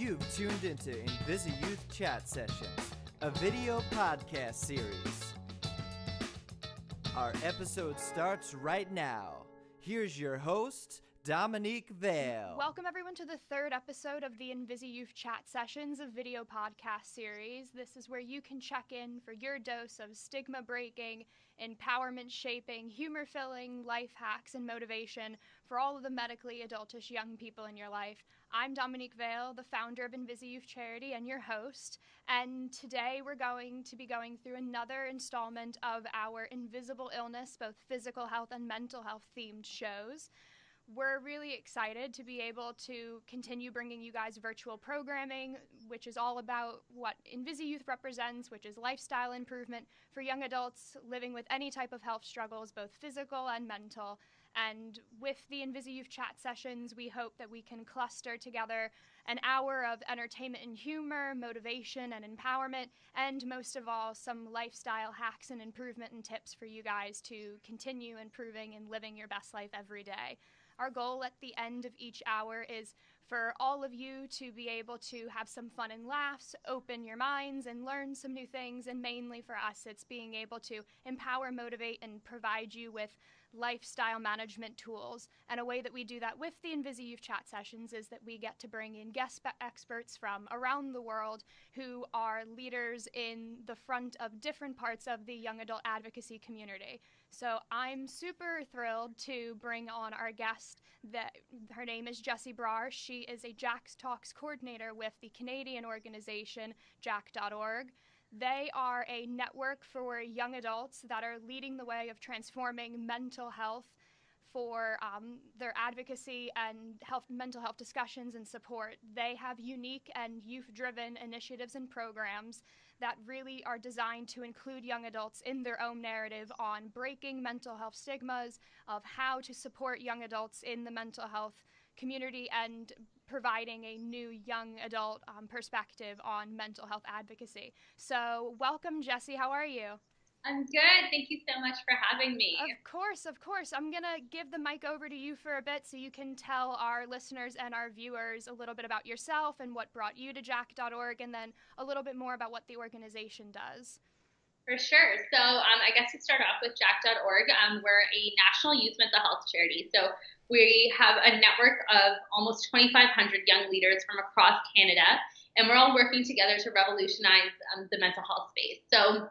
You've tuned into InvisiYouth Chat Sessions, a video podcast series. Our episode starts right now. Here's your host, Dominique Vale. Welcome everyone to the third episode of the InvisiYouth Chat Sessions, a video podcast series. This is where you can check in for your dose of stigma breaking, empowerment shaping, humor filling, life hacks, and motivation for all of the medically adultish young people in your life. I'm Dominique Vale, the founder of InvisiYouth Charity and your host, and today we're going to be going through another installment of our Invisible Illness, both physical health and mental health themed shows. We're really excited to be able to continue bringing you guys virtual programming, which is all about what InvisiYouth represents, which is lifestyle improvement for young adults living with any type of health struggles, both physical and mental. And with the InvisiYouth Chat Sessions, we hope that we can cluster together an hour of entertainment and humor, motivation and empowerment, and most of all, some lifestyle hacks and improvement and tips for you guys to continue improving and living your best life every day. Our goal at the end of each hour is for all of you to be able to have some fun and laughs, open your minds, and learn some new things. And mainly for us, it's being able to empower, motivate, and provide you with lifestyle management tools. And a way that we do that with the InvisiYouth Chat Sessions is that we get to bring in guest experts from around the world who are leaders in the front of different parts of the young adult advocacy community. So I'm super thrilled to bring on our guest. Her name is Jessie Brar. She is a Jack's Talks coordinator with the Canadian organization jack.org. They are a network for young adults that are leading the way of transforming mental health for their advocacy and mental health discussions and support. They have unique and youth-driven initiatives and programs that really are designed to include young adults in their own narrative on breaking mental health stigmas, of how to support young adults in the mental health community, and providing a new young adult perspective on mental health advocacy. So welcome, Jessie. How are you? I'm good. Thank you so much for having me. Of course. I'm going to give the mic over to you for a bit so you can tell our listeners and our viewers a little bit about yourself and what brought you to jack.org, and then a little bit more about what the organization does. For sure. So I guess to start off with jack.org, we're a national youth mental health charity. So we have a network of almost 2,500 young leaders from across Canada, and we're all working together to revolutionize the mental health space. So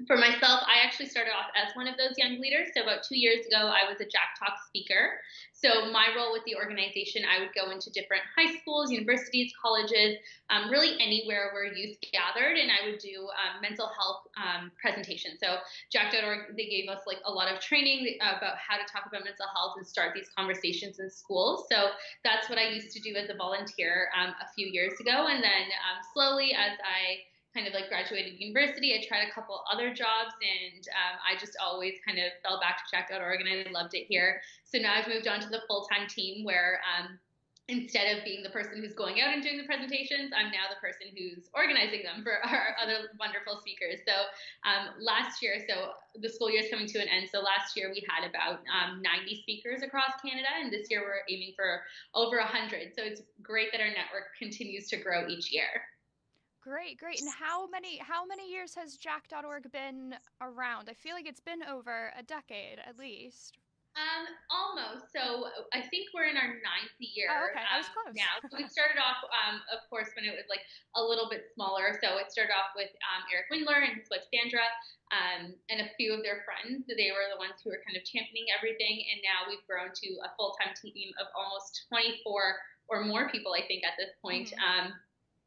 for myself, I actually started off as one of those young leaders. So about 2 years ago, I was a Jack Talk speaker. So my role with the organization, I would go into different high schools, universities, colleges, really anywhere where youth gathered, and I would do mental health presentations. So Jack.org, they gave us like a lot of training about how to talk about mental health and start these conversations in schools. So that's what I used to do as a volunteer a few years ago. And then slowly, as I kind of like graduated university, I tried a couple other jobs, and I just always kind of fell back to jack.org, and I loved it here. So now I've moved on to the full-time team where instead of being the person who's going out and doing the presentations, I'm now the person who's organizing them for our other wonderful speakers. So last year, so the school year is coming to an end. So last year we had about 90 speakers across Canada, and this year we're aiming for over 100. So it's great that our network continues to grow each year. Great. And how many years has jack.org been around? I feel like it's been over a decade at least. Almost. So I think we're in our 9th year. Oh, okay. I was close. Now, so we started off, of course, when it was like a little bit smaller. So it started off with Eric Windler and his wife Sandra, and a few of their friends. They were the ones who were kind of championing everything, and now we've grown to a full-time team of almost 24 or more people, I think, at this point. Mm-hmm.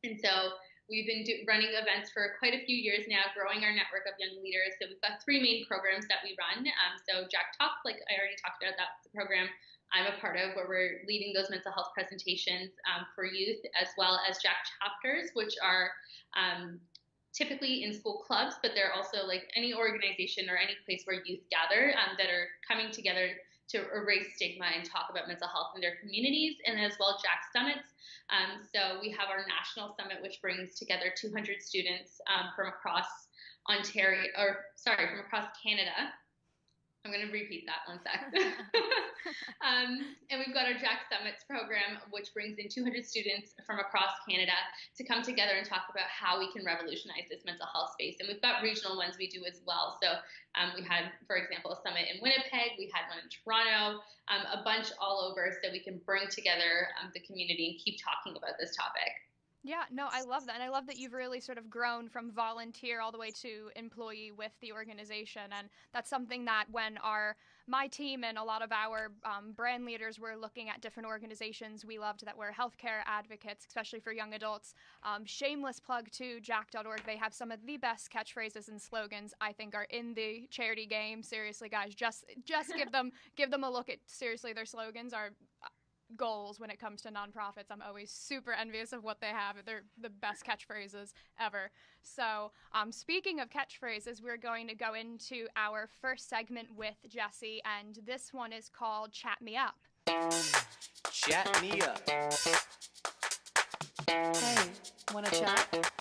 And so we've been running events for quite a few years now, growing our network of young leaders. So we've got 3 main programs that we run. So Jack Talk, like I already talked about, that's the program I'm a part of, where we're leading those mental health presentations for youth, as well as Jack Chapters, which are typically in school clubs, but they're also like any organization or any place where youth gather that are coming together to erase stigma and talk about mental health in their communities, and as well Jack Summits. So we have our national summit, which brings together 200 students from across Canada. I'm going to repeat that one sec. And we've got our Jack Summits program, which brings in 200 students from across Canada to come together and talk about how we can revolutionize this mental health space. And we've got regional ones we do as well. So we had, for example, a summit in Winnipeg. We had one in Toronto, a bunch all over, so we can bring together the community and keep talking about this topic. Yeah, no, I love that. And I love that you've really sort of grown from volunteer all the way to employee with the organization. And that's something that when my team and a lot of our brand leaders were looking at different organizations we loved that were healthcare advocates, especially for young adults. Shameless plug to jack.org. They have some of the best catchphrases and slogans I think are in the charity game. Seriously, guys, just give them a look at. Seriously, their slogans are goals when it comes to nonprofits. I'm always super envious of what they have. They're the best catchphrases ever. So speaking of catchphrases, we're going to go into our first segment with Jessie, and this one is called Chat Me Up. Chat me up. Hey, wanna chat?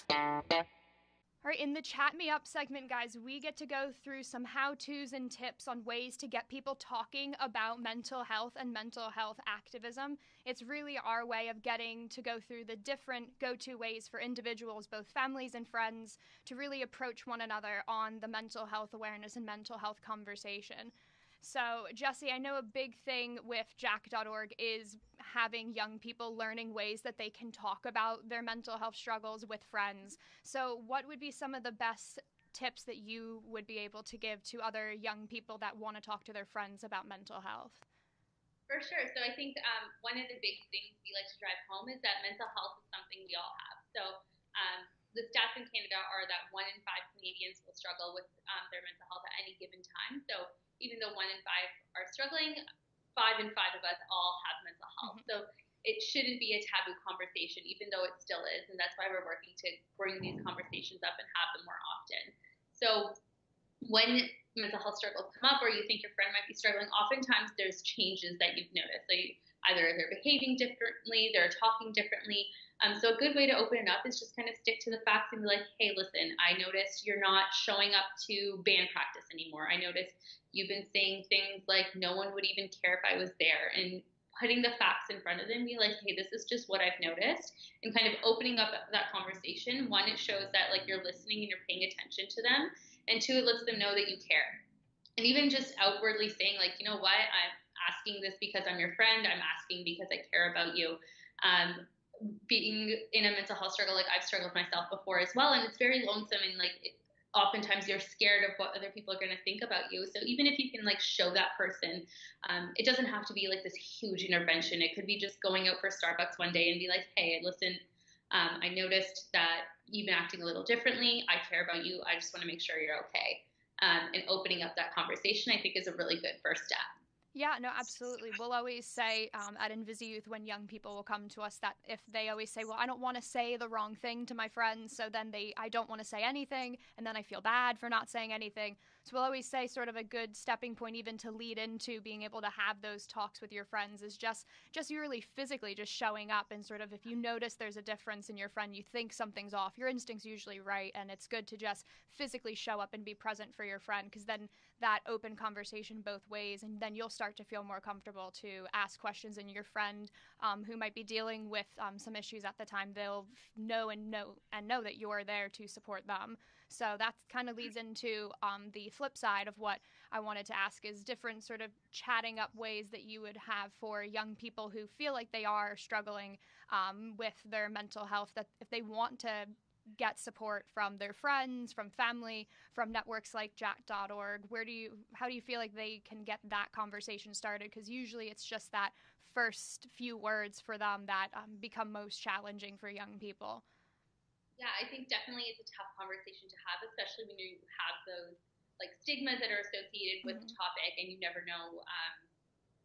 All right, in the Chat Me Up segment, guys, we get to go through some how-tos and tips on ways to get people talking about mental health and mental health activism. It's really our way of getting to go through the different go-to ways for individuals, both families and friends, to really approach one another on the mental health awareness and mental health conversation. So, Jessie, I know a big thing with jack.org is having young people learning ways that they can talk about their mental health struggles with friends. So what would be some of the best tips that you would be able to give to other young people that want to talk to their friends about mental health? For sure. So I think one of the big things we like to drive home is that mental health is something we all have. So the stats in Canada are that 1 in 5 Canadians will struggle with their mental health at any given time. So even though 1 in 5 are struggling, 5 in 5 of us all have mental health. So it shouldn't be a taboo conversation, even though it still is. And that's why we're working to bring these conversations up and have them more often. So when mental health struggles come up, or you think your friend might be struggling, oftentimes there's changes that you've noticed. So either they're behaving differently, they're talking differently. So a good way to open it up is just kind of stick to the facts and be like, hey, listen, I noticed you're not showing up to band practice anymore. I noticed you've been saying things like no one would even care if I was there, and putting the facts in front of them, be like, hey, this is just what I've noticed, and kind of opening up that conversation. One, it shows that like you're listening and you're paying attention to them, and two, it lets them know that you care. And even just outwardly saying like, you know what, I'm asking this because I'm your friend, I'm asking because I care about you. Being in a mental health struggle, like I've struggled myself before as well, and it's very lonesome, and like oftentimes you're scared of what other people are going to think about you. So even if you can like show that person, it doesn't have to be like this huge intervention. It could be just going out for Starbucks one day and be like, hey, listen, I noticed that you've been acting a little differently. I care about you. I just want to make sure you're okay. And opening up that conversation, I think, is a really good first step. Yeah, no, absolutely. We'll always say at InvisiYouth, when young people will come to us, that if they always say, well, I don't want to say the wrong thing to my friends, so then I don't want to say anything, and then I feel bad for not saying anything. So we'll always say sort of a good stepping point even to lead into being able to have those talks with your friends is just you really physically just showing up, and sort of if you notice there's a difference in your friend, you think something's off, your instinct's usually right, and it's good to just physically show up and be present for your friend, because then that open conversation both ways, and then you'll start to feel more comfortable to ask questions, and your friend who might be dealing with some issues at the time, they'll know that you're there to support them. So that kind of leads into the flip side of what I wanted to ask is different sort of chatting up ways that you would have for young people who feel like they are struggling with their mental health, that if they want to get support from their friends, from family, from networks like jack.org, how do you feel like they can get that conversation started? Because usually it's just that first few words for them that become most challenging for young people. Yeah, I think definitely it's a tough conversation to have, especially when you have those like stigmas that are associated with the topic, and you never know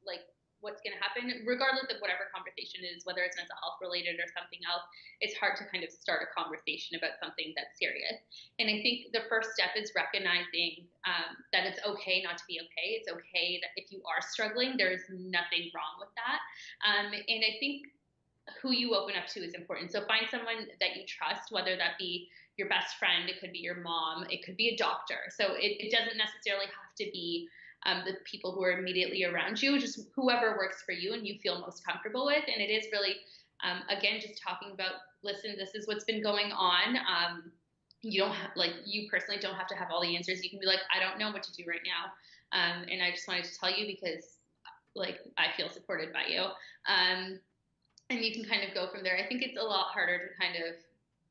like what's going to happen, regardless of whatever conversation is, whether it's mental health related or something else. It's hard to kind of start a conversation about something that's serious. And I think the first step is recognizing that it's okay not to be okay. It's okay that if you are struggling, there's nothing wrong with that. And I think who you open up to is important. So find someone that you trust, whether that be your best friend, it could be your mom, it could be a doctor. So it doesn't necessarily have to be the people who are immediately around you, just whoever works for you and you feel most comfortable with. And it is really, again, just talking about, listen, this is what's been going on. You don't have, like, you personally don't have to have all the answers. You can be like, I don't know what to do right now. And I just wanted to tell you because, like, I feel supported by you. And you can kind of go from there. I think it's a lot harder to kind of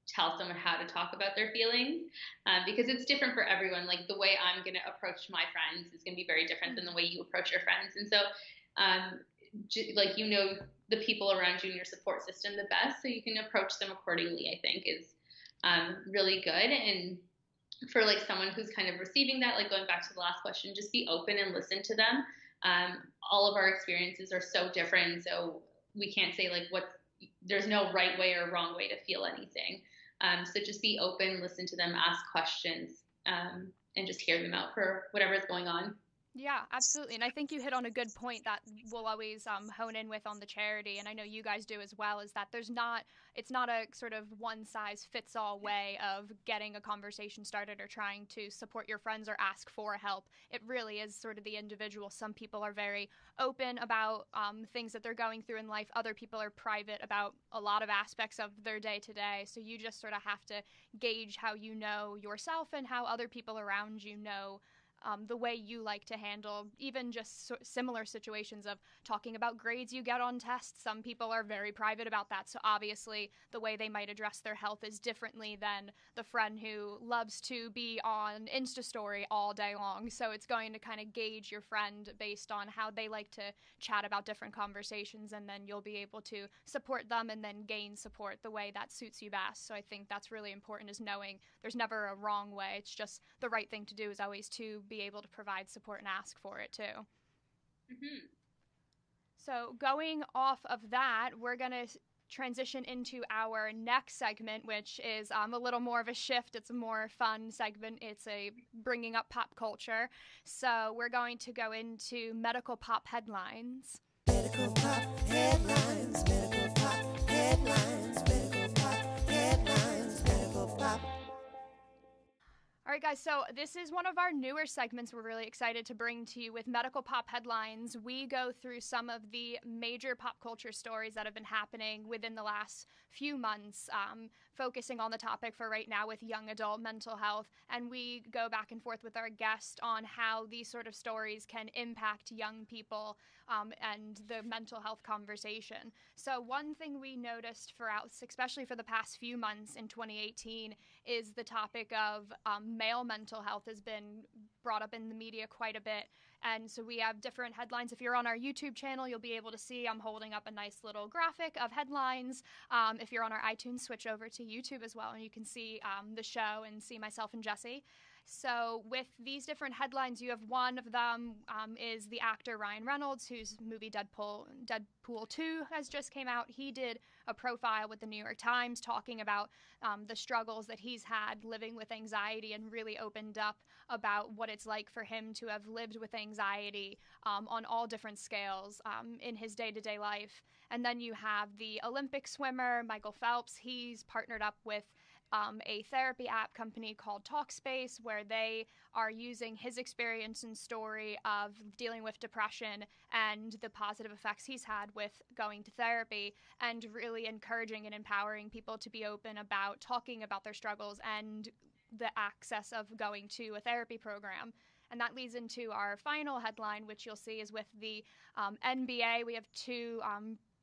tell someone how to talk about their feelings because it's different for everyone. Like, the way I'm going to approach my friends is going to be very different than the way you approach your friends. And so, like, you know, the people around you in your support system the best, so you can approach them accordingly, I think is really good. And for, like, someone who's kind of receiving that, like, going back to the last question, just be open and listen to them. All of our experiences are so different, so we can't say, like, there's no right way or wrong way to feel anything. So just be open, listen to them, ask questions, and just hear them out for whatever is going on. Yeah, absolutely. And I think you hit on a good point that we'll always hone in with on the charity, and I know you guys do as well, is that it's not a sort of one size fits all way of getting a conversation started or trying to support your friends or ask for help. It really is sort of the individual. Some people are very open about things that they're going through in life. Other people are private about a lot of aspects of their day to day. So you just sort of have to gauge how you know yourself and how other people around you know the way you like to handle even just similar situations of talking about grades you get on tests. Some people are very private about that, so obviously the way they might address their health is differently than the friend who loves to be on Insta story all day long. So it's going to kind of gauge your friend based on how they like to chat about different conversations, and then you'll be able to support them and then gain support the way that suits you best. So I think that's really important, is knowing there's never a wrong way. It's just the right thing to do is always to be able to provide support and ask for it too. Mm-hmm. So going off of that, we're going to transition into our next segment, which is a little more of a shift. It's a more fun segment. It's a bringing up pop culture. So we're going to go into medical pop headlines. Medical pop headlines, medical pop headlines, medical pop headlines, medical pop. All right, guys, so this is one of our newer segments we're really excited to bring to you with Medical Pop Headlines. We go through some of the major pop culture stories that have been happening within the last few months, focusing on the topic for right now with young adult mental health, and we go back and forth with our guest on how these sort of stories can impact young people and the mental health conversation. So one thing we noticed especially for the past few months in 2018, is the topic of male mental health has been brought up in the media quite a bit. And so we have different headlines. If you're on our YouTube channel, you'll be able to see I'm holding up a nice little graphic of headlines. If you're on our iTunes, switch over to YouTube as well, and you can see the show and see myself and Jessie. So with these different headlines, you have one of them is the actor Ryan Reynolds, whose movie Deadpool 2 has just came out. He did a profile with the New York Times talking about the struggles that he's had living with anxiety, and really opened up about what it's like for him to have lived with anxiety on all different scales in his day-to-day life. And then you have the Olympic swimmer Michael Phelps. He's partnered up with a therapy app company called Talkspace, where they are using his experience and story of dealing with depression and the positive effects he's had with going to therapy, and really encouraging and empowering people to be open about talking about their struggles and the access of going to a therapy program. And that leads into our final headline, which you'll see is with the NBA. We have two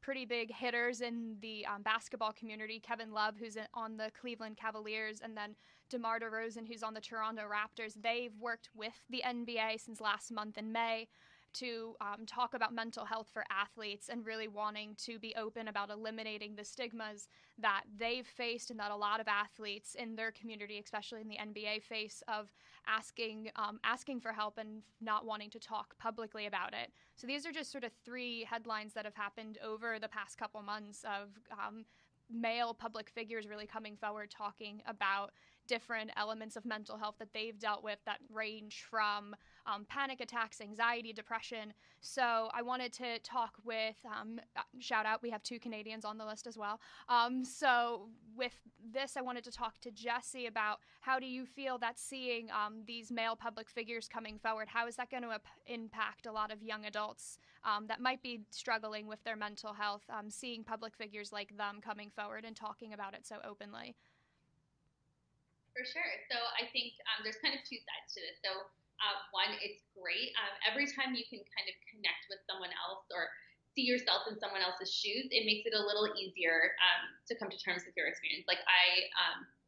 pretty big hitters in the basketball community, Kevin Love, who's on the Cleveland Cavaliers, and then DeMar DeRozan, who's on the Toronto Raptors. They've worked with the NBA since last month in May to talk about mental health for athletes, and really wanting to be open about eliminating the stigmas that they've faced and that a lot of athletes in their community, especially in the NBA, face of asking for help and not wanting to talk publicly about it. So these are just sort of three headlines that have happened over the past couple months of male public figures really coming forward talking about different elements of mental health that they've dealt with that range from panic attacks, anxiety, depression. So I wanted to talk with, shout out, we have 2 Canadians on the list as well. So with this, I wanted to talk to Jessie about how do you feel that seeing these male public figures coming forward, how is that going to impact a lot of young adults that might be struggling with their mental health, seeing public figures like them coming forward and talking about it so openly? For sure. So I think there's kind of 2 sides to this. So one, it's great. Every time you can kind of connect with someone else or see yourself in someone else's shoes, it makes it a little easier to come to terms with your experience. Like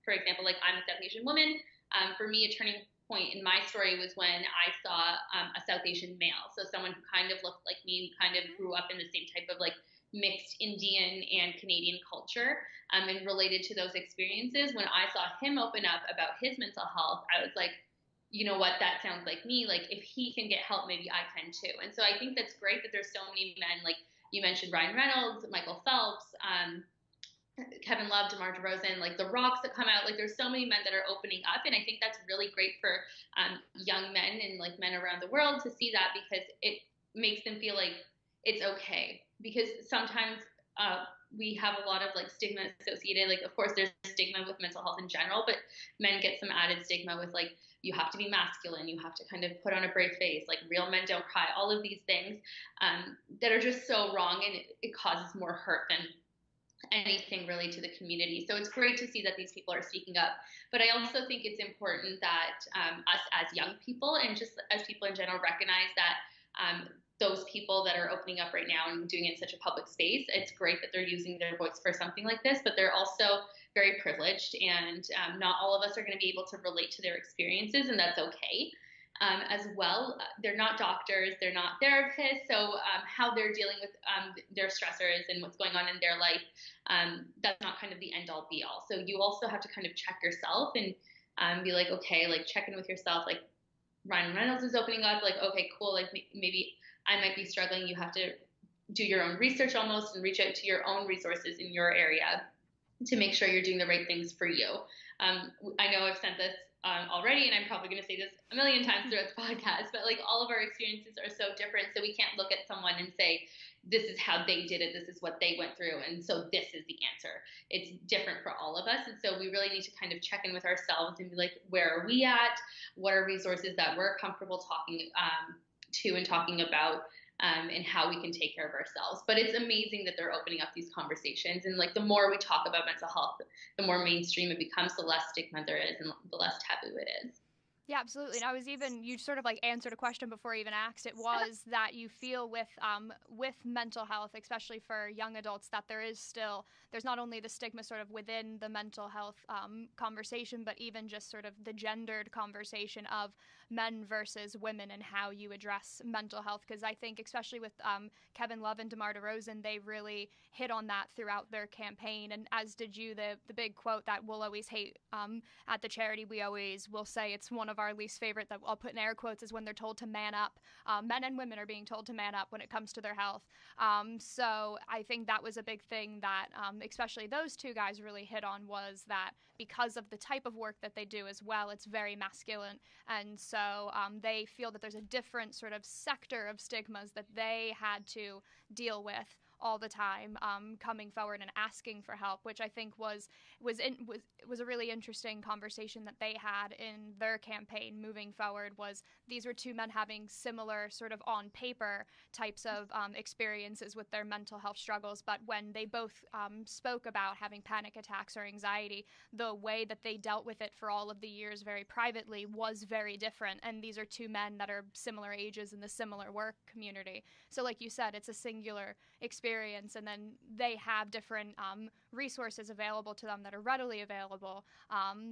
for example, like I'm a South Asian woman. For me, a turning point in my story was when I saw a South Asian male. So someone who kind of looked like me, kind of grew up in the same type of like mixed Indian and Canadian culture, and related to those experiences. When I saw him open up about his mental health, I was like, you know what, that sounds like me. Like if he can get help, maybe I can too. And so I think that's great that there's so many men, like you mentioned, Ryan Reynolds, Michael Phelps, Kevin Love, DeMar DeRozan, like the rocks that come out, like there's so many men that are opening up. And I think that's really great for young men and like men around the world to see that, because it makes them feel like it's okay. Because sometimes we have a lot of like stigma associated. Like, of course, there's stigma with mental health in general, but men get some added stigma with like, you have to be masculine, you have to kind of put on a brave face, like real men don't cry, all of these things that are just so wrong, and it causes more hurt than anything really to the community. So it's great to see that these people are speaking up. But I also think it's important that us as young people and just as people in general recognize that those people that are opening up right now and doing it in such a public space, it's great that they're using their voice for something like this, but they're also very privileged, and not all of us are going to be able to relate to their experiences, and that's okay. As well, they're not doctors, they're not therapists, so how they're dealing with their stressors and what's going on in their life, that's not kind of the end all be all. So you also have to kind of check yourself and be like, okay, like check in with yourself, like Ryan Reynolds is opening up, like, okay, cool, like maybe I might be struggling. You have to do your own research almost and reach out to your own resources in your area to make sure you're doing the right things for you. I know I've said this already, and I'm probably going to say this a million times throughout the podcast, but like all of our experiences are so different. So we can't look at someone and say, this is how they did it, this is what they went through, and so this is the answer. It's different for all of us. And so we really need to kind of check in with ourselves and be like, where are we at? What are resources that we're comfortable talking to and talking about, and how we can take care of ourselves. But it's amazing that they're opening up these conversations. And like the more we talk about mental health, the more mainstream it becomes, the less stigma there is and the less taboo it is. Yeah, absolutely. And I was even, you sort of like answered a question before I even asked. It was that you feel with mental health, especially for young adults, that there's not only the stigma sort of within the mental health conversation, but even just sort of the gendered conversation of men versus women and how you address mental health. Because I think especially with Kevin Love and DeMar DeRozan, they really hit on that throughout their campaign. And as did you, the big quote that we'll always hate at the charity, we always will say it's one of our least favorite, that I'll put in air quotes, is when they're told to man up. Men and women are being told to man up when it comes to their health. So I think that was a big thing that especially those 2 guys really hit on, was that because of the type of work that they do as well, it's very masculine. And so they feel that there's a different sort of sector of stigmas that they had to deal with all the time, coming forward and asking for help, which I think was a really interesting conversation that they had in their campaign moving forward. Was these were 2 men having similar sort of on paper types of experiences with their mental health struggles, but when they both spoke about having panic attacks or anxiety, the way that they dealt with it for all of the years very privately was very different. And these are 2 men that are similar ages in the similar work community. So like you said, it's a singular experience, and then they have different resources available to them that are readily available,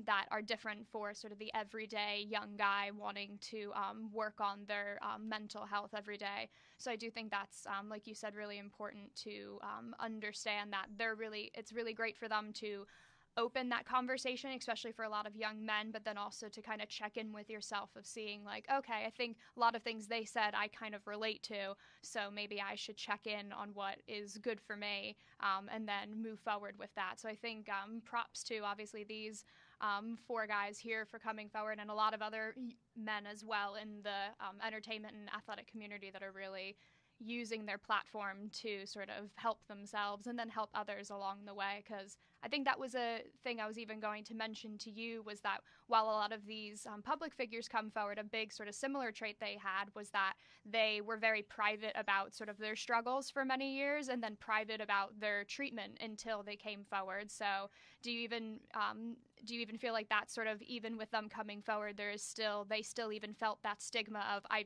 that are different for sort of the everyday young guy wanting to work on their mental health every day. So I do think that's, like you said, really important to understand that it's really great for them to open that conversation, especially for a lot of young men, but then also to kind of check in with yourself of seeing like, okay, I think a lot of things they said I kind of relate to, so maybe I should check in on what is good for me, and then move forward with that. So I think props to obviously these for guys here for coming forward, and a lot of other men as well in the entertainment and athletic community that are really using their platform to sort of help themselves and then help others along the way. Because I think that was a thing I was even going to mention to you, was that while a lot of these public figures come forward, a big sort of similar trait they had was that they were very private about sort of their struggles for many years, and then private about their treatment until they came forward. So do you even feel like that sort of, even with them coming forward, they still even felt that stigma of, I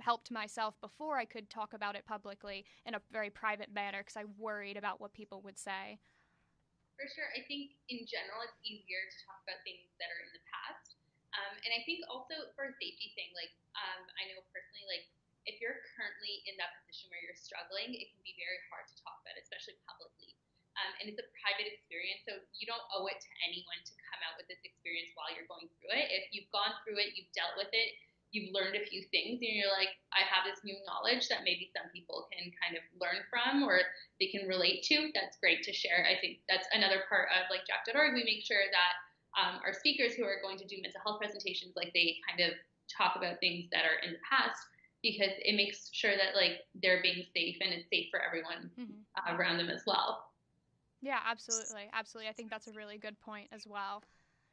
helped myself before I could talk about it publicly in a very private manner because I worried about what people would say? For sure. I think in general, it's easier to talk about things that are in the past. And I think also for a safety thing, I know personally, if you're currently in that position where you're struggling, it can be very hard to talk about, especially publicly. And it's a private experience, so you don't owe it to anyone to come out with this experience while you're going through it. If you've gone through it, you've dealt with it, you've learned a few things, and you're like, I have this new knowledge that maybe some people can kind of learn from or they can relate to, that's great to share. I think that's another part of Jack.org. We make sure that our speakers who are going to do mental health presentations, they kind of talk about things that are in the past, because it makes sure that they're being safe and it's safe for everyone around them as well. Yeah, absolutely. Absolutely. I think that's a really good point as well.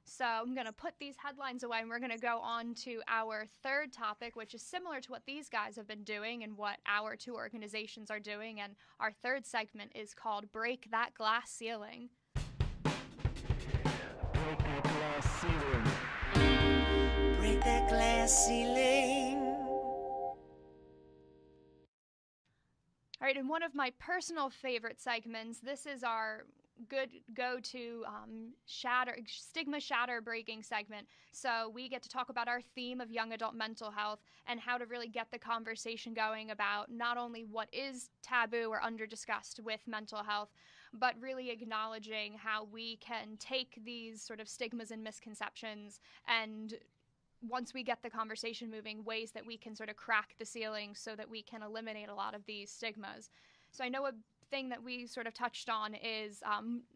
So I'm going to put these headlines away, and we're going to go on to our third topic, which is similar to what these guys have been doing and what our two organizations are doing. And our third segment is called Break That Glass Ceiling. Break that glass ceiling. Break that glass ceiling. All right, and one of my personal favorite segments, this is our good go-to stigma shatter breaking segment. So we get to talk about our theme of young adult mental health and how to really get the conversation going about not only what is taboo or under-discussed with mental health, but really acknowledging how we can take these sort of stigmas and misconceptions, and once we get the conversation moving, ways that we can sort of crack the ceiling so that we can eliminate a lot of these stigmas. So I know a thing that we sort of touched on is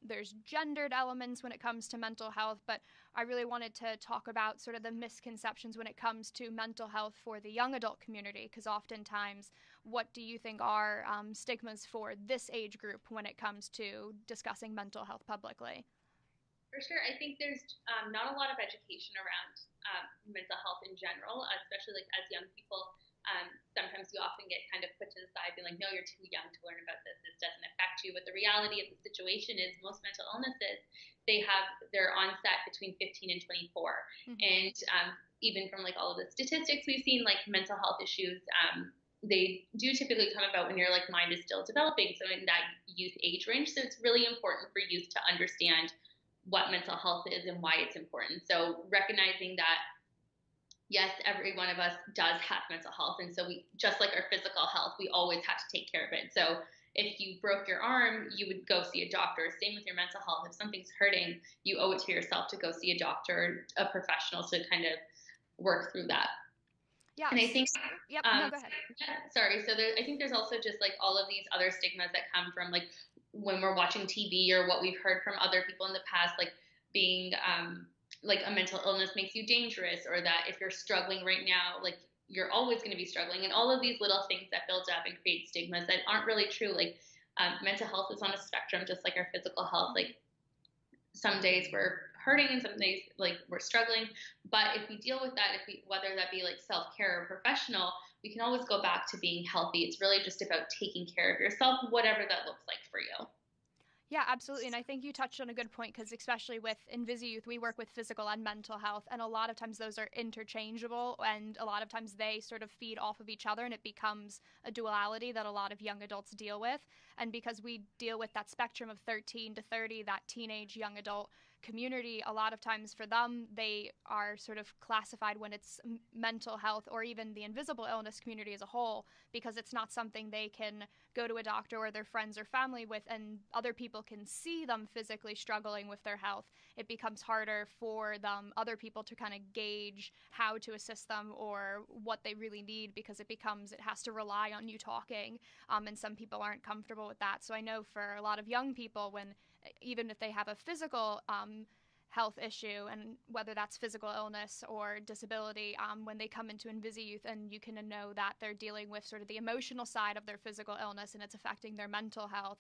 there's gendered elements when it comes to mental health, but I really wanted to talk about sort of the misconceptions when it comes to mental health for the young adult community, because oftentimes, what do you think are stigmas for this age group when it comes to discussing mental health publicly? For sure. I think there's not a lot of education around mental health in general, especially as young people. Sometimes you often get kind of put to the side, being like, no, you're too young to learn about this. This doesn't affect you. But the reality of the situation is most mental illnesses, they have their onset between 15 and 24. And even from all of the statistics we've seen, mental health issues, they do typically come about when your mind is still developing. So in that youth age range. So it's really important for youth to understand what mental health is and why it's important. So recognizing that, yes, every one of us does have mental health. And so we, just like our physical health, we always have to take care of it. So if you broke your arm, you would go see a doctor. Same with your mental health. If something's hurting, you owe it to yourself to go see a doctor, a professional, to kind of work through that. Yeah. And I think, no, go ahead. Yeah, sorry. So I think there's also just all of these other stigmas that come from when we're watching TV, or what we've heard from other people in the past, being a mental illness makes you dangerous, or that if you're struggling right now, you're always going to be struggling, and all of these little things that build up and create stigmas that aren't really true. Mental health is on a spectrum, just like our physical health. Some days we're hurting and some days we're struggling, but if we deal with that, whether that be self-care or professional, we can always go back to being healthy. It's really just about taking care of yourself, whatever that looks like for you. Yeah, absolutely. And I think you touched on a good point, because especially with InvisiYouth, we work with physical and mental health, and a lot of times those are interchangeable, and a lot of times they sort of feed off of each other, and it becomes a duality that a lot of young adults deal with. And because we deal with that spectrum of 13 to 30, that teenage young adult community, a lot of times for them, they are sort of classified when it's mental health, or even the invisible illness community as a whole, because it's not something they can go to a doctor or their friends or family with, and other people can see them physically struggling with their health. It becomes harder for them, other people, to kind of gauge how to assist them or what they really need, because it has to rely on you talking, and some people aren't comfortable with that. So I know for a lot of young people, even if they have a physical health issue, and whether that's physical illness or disability, when they come into InvisiYouth, and you can know that they're dealing with sort of the emotional side of their physical illness and it's affecting their mental health.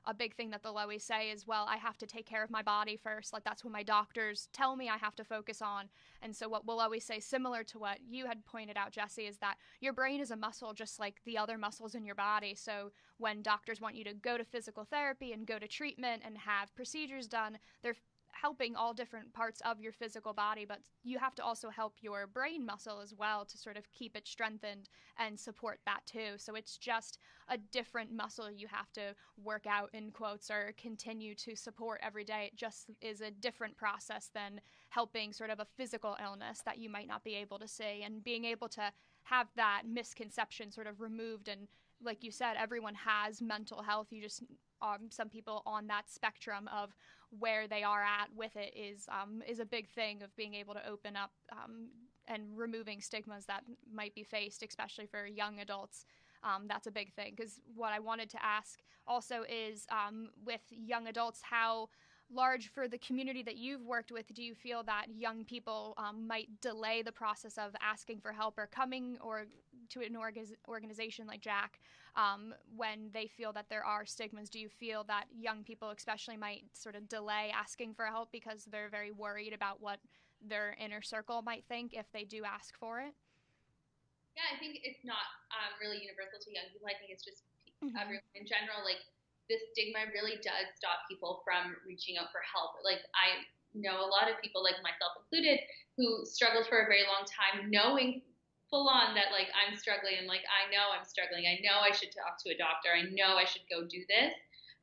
A big thing that they'll always say is, well, I have to take care of my body first. Like, that's what my doctors tell me I have to focus on. And so what we'll always say, similar to what you had pointed out, Jessie, is that your brain is a muscle just like the other muscles in your body. So when doctors want you to go to physical therapy and go to treatment and have procedures done, they're helping all different parts of your physical body, but you have to also help your brain muscle as well to sort of keep it strengthened and support that too. So it's just a different muscle you have to work out, in quotes, or continue to support every day. It just is a different process than helping sort of a physical illness that you might not be able to see, and being able to have that misconception sort of removed. And like you said, everyone has mental health. You just some people on that spectrum of where they are at with it is a big thing of being able to open up and removing stigmas that might be faced, especially for young adults. That's a big thing, because what I wanted to ask also is with young adults, how large for the community that you've worked with, do you feel that young people might delay the process of asking for help or coming or to an organization like Jack when they feel that there are stigmas? Do you feel that young people especially might sort of delay asking for help because they're very worried about what their inner circle might think if they do ask for it? Yeah, I think it's not really universal to young people. I think it's just everyone in general. Like, this stigma really does stop people from reaching out for help. Like, I know a lot of people, like myself included, who struggled for a very long time, knowing full on that, like, I'm struggling. I'm like, I know I'm struggling. I know I should talk to a doctor. I know I should go do this.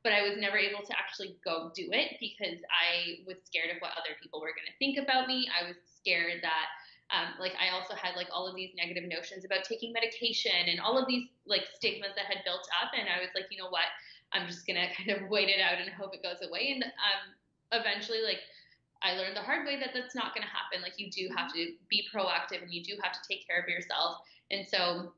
But I was never able to actually go do it because I was scared of what other people were going to think about me. I was scared that like, I also had like all of these negative notions about taking medication and all of these like stigmas that had built up. And I was like, you know what, I'm just going to kind of wait it out and hope it goes away. And eventually, like, I learned the hard way that that's not going to happen. Like, you do have to be proactive and you do have to take care of yourself. And so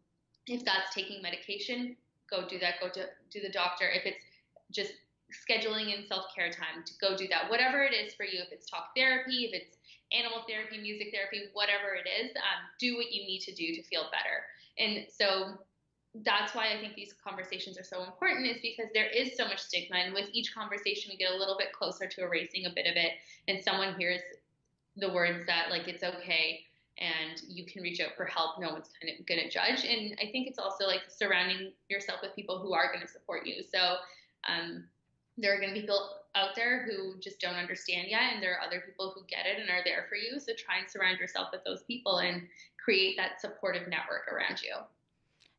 if that's taking medication, go do that, go to the doctor. If it's just scheduling in self-care time, to go do that, whatever it is for you. If it's talk therapy, if it's animal therapy, music therapy, whatever it is, do what you need to do to feel better. And so that's why I think these conversations are so important, is because there is so much stigma, and with each conversation we get a little bit closer to erasing a bit of it, and someone hears the words that, like, it's okay and you can reach out for help, no one's kind of going to judge. And I think it's also like surrounding yourself with people who are going to support you. So there are going to be people out there who just don't understand yet, and there are other people who get it and are there for you. So try and surround yourself with those people and create that supportive network around you.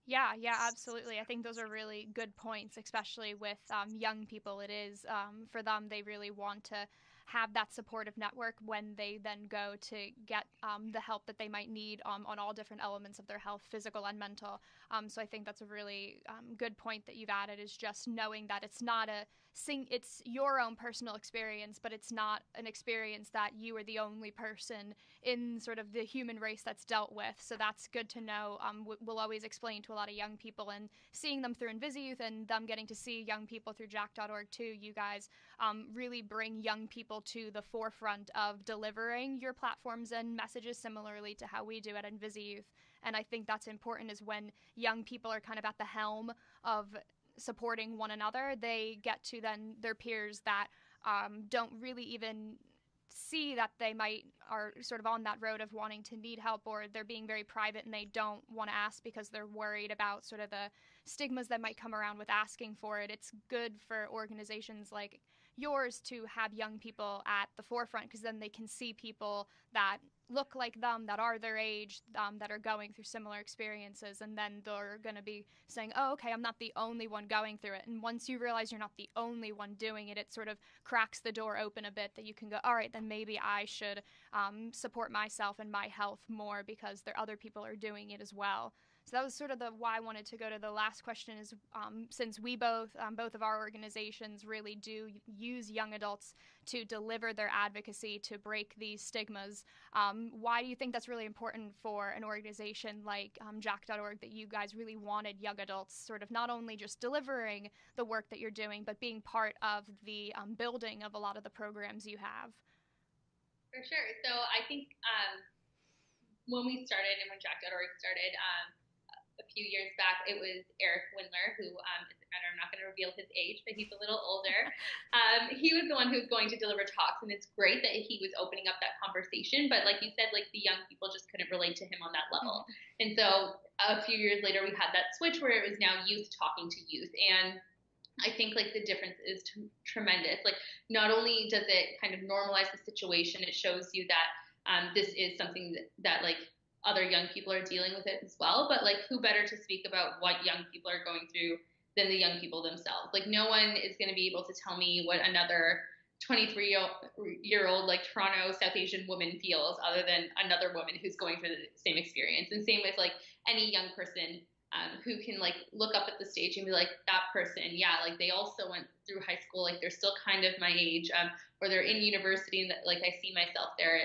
Yeah, absolutely. I think those are really good points, especially with young people. It is for them, they really want to have that supportive network when they then go to get the help that they might need on all different elements of their health, physical and mental. So I think that's a really good point that you've added, is just knowing that it's not it's your own personal experience, but it's not an experience that you are the only person in sort of the human race that's dealt with. So that's good to know. We'll always explain to a lot of young people, and seeing them through InvisiYouth and them getting to see young people through jack.org too, you guys really bring young people to the forefront of delivering your platforms and messages, similarly to how we do at InvisiYouth. And I think that's important, is when young people are kind of at the helm of supporting one another, they get to then their peers that don't really even see that they are sort of on that road of wanting to need help, or they're being very private and they don't want to ask because they're worried about sort of the stigmas that might come around with asking for it. It's good for organizations like yours to have young people at the forefront, because then they can see people that look like them, that are their age, that are going through similar experiences, and then they're going to be saying, oh, okay, I'm not the only one going through it. And once you realize you're not the only one doing it, it sort of cracks the door open a bit, that you can go, all right, then maybe I should support myself and my health more because there other people are doing it as well. So that was sort of why I wanted to go to the last question, is since we both of our organizations really do use young adults to deliver their advocacy to break these stigmas, why do you think that's really important for an organization like jack.org, that you guys really wanted young adults sort of not only just delivering the work that you're doing, but being part of the building of a lot of the programs you have? For sure. So I think when we started and when Jack.org started a few years back, it was Eric Windler, who I'm not going to reveal his age, but he's a little older. He was the one who was going to deliver talks, and it's great that he was opening up that conversation. But like you said, like the young people just couldn't relate to him on that level. And so a few years later, we had that switch where it was now youth talking to youth. And I think like the difference is tremendous. Like not only does it kind of normalize the situation, it shows you that this is something that like other young people are dealing with it as well. But like who better to speak about what young people are going through than the young people themselves? Like no one is going to be able to tell me what another 23-year-old like Toronto South Asian woman feels other than another woman who's going through the same experience. And same with like any young person who can like look up at the stage and be like, that person, yeah, like they also went through high school, like they're still kind of my age, or they're in university, and that, like I see myself there.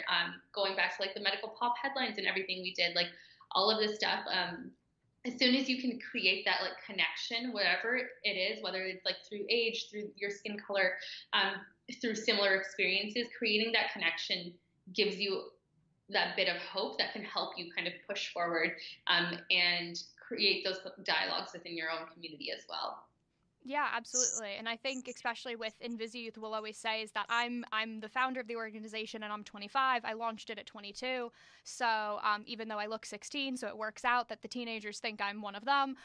Going back to like the medical pop headlines and everything we did, like all of this stuff. As soon as you can create that like connection, whatever it is, whether it's like through age, through your skin color, through similar experiences, creating that connection gives you that bit of hope that can help you kind of push forward and create those dialogues within your own community as well. Yeah, absolutely. And I think especially with InvisiYouth, we'll always say is that I'm the founder of the organization and I'm 25. I launched it at 22. So even though I look 16, so it works out that the teenagers think I'm one of them.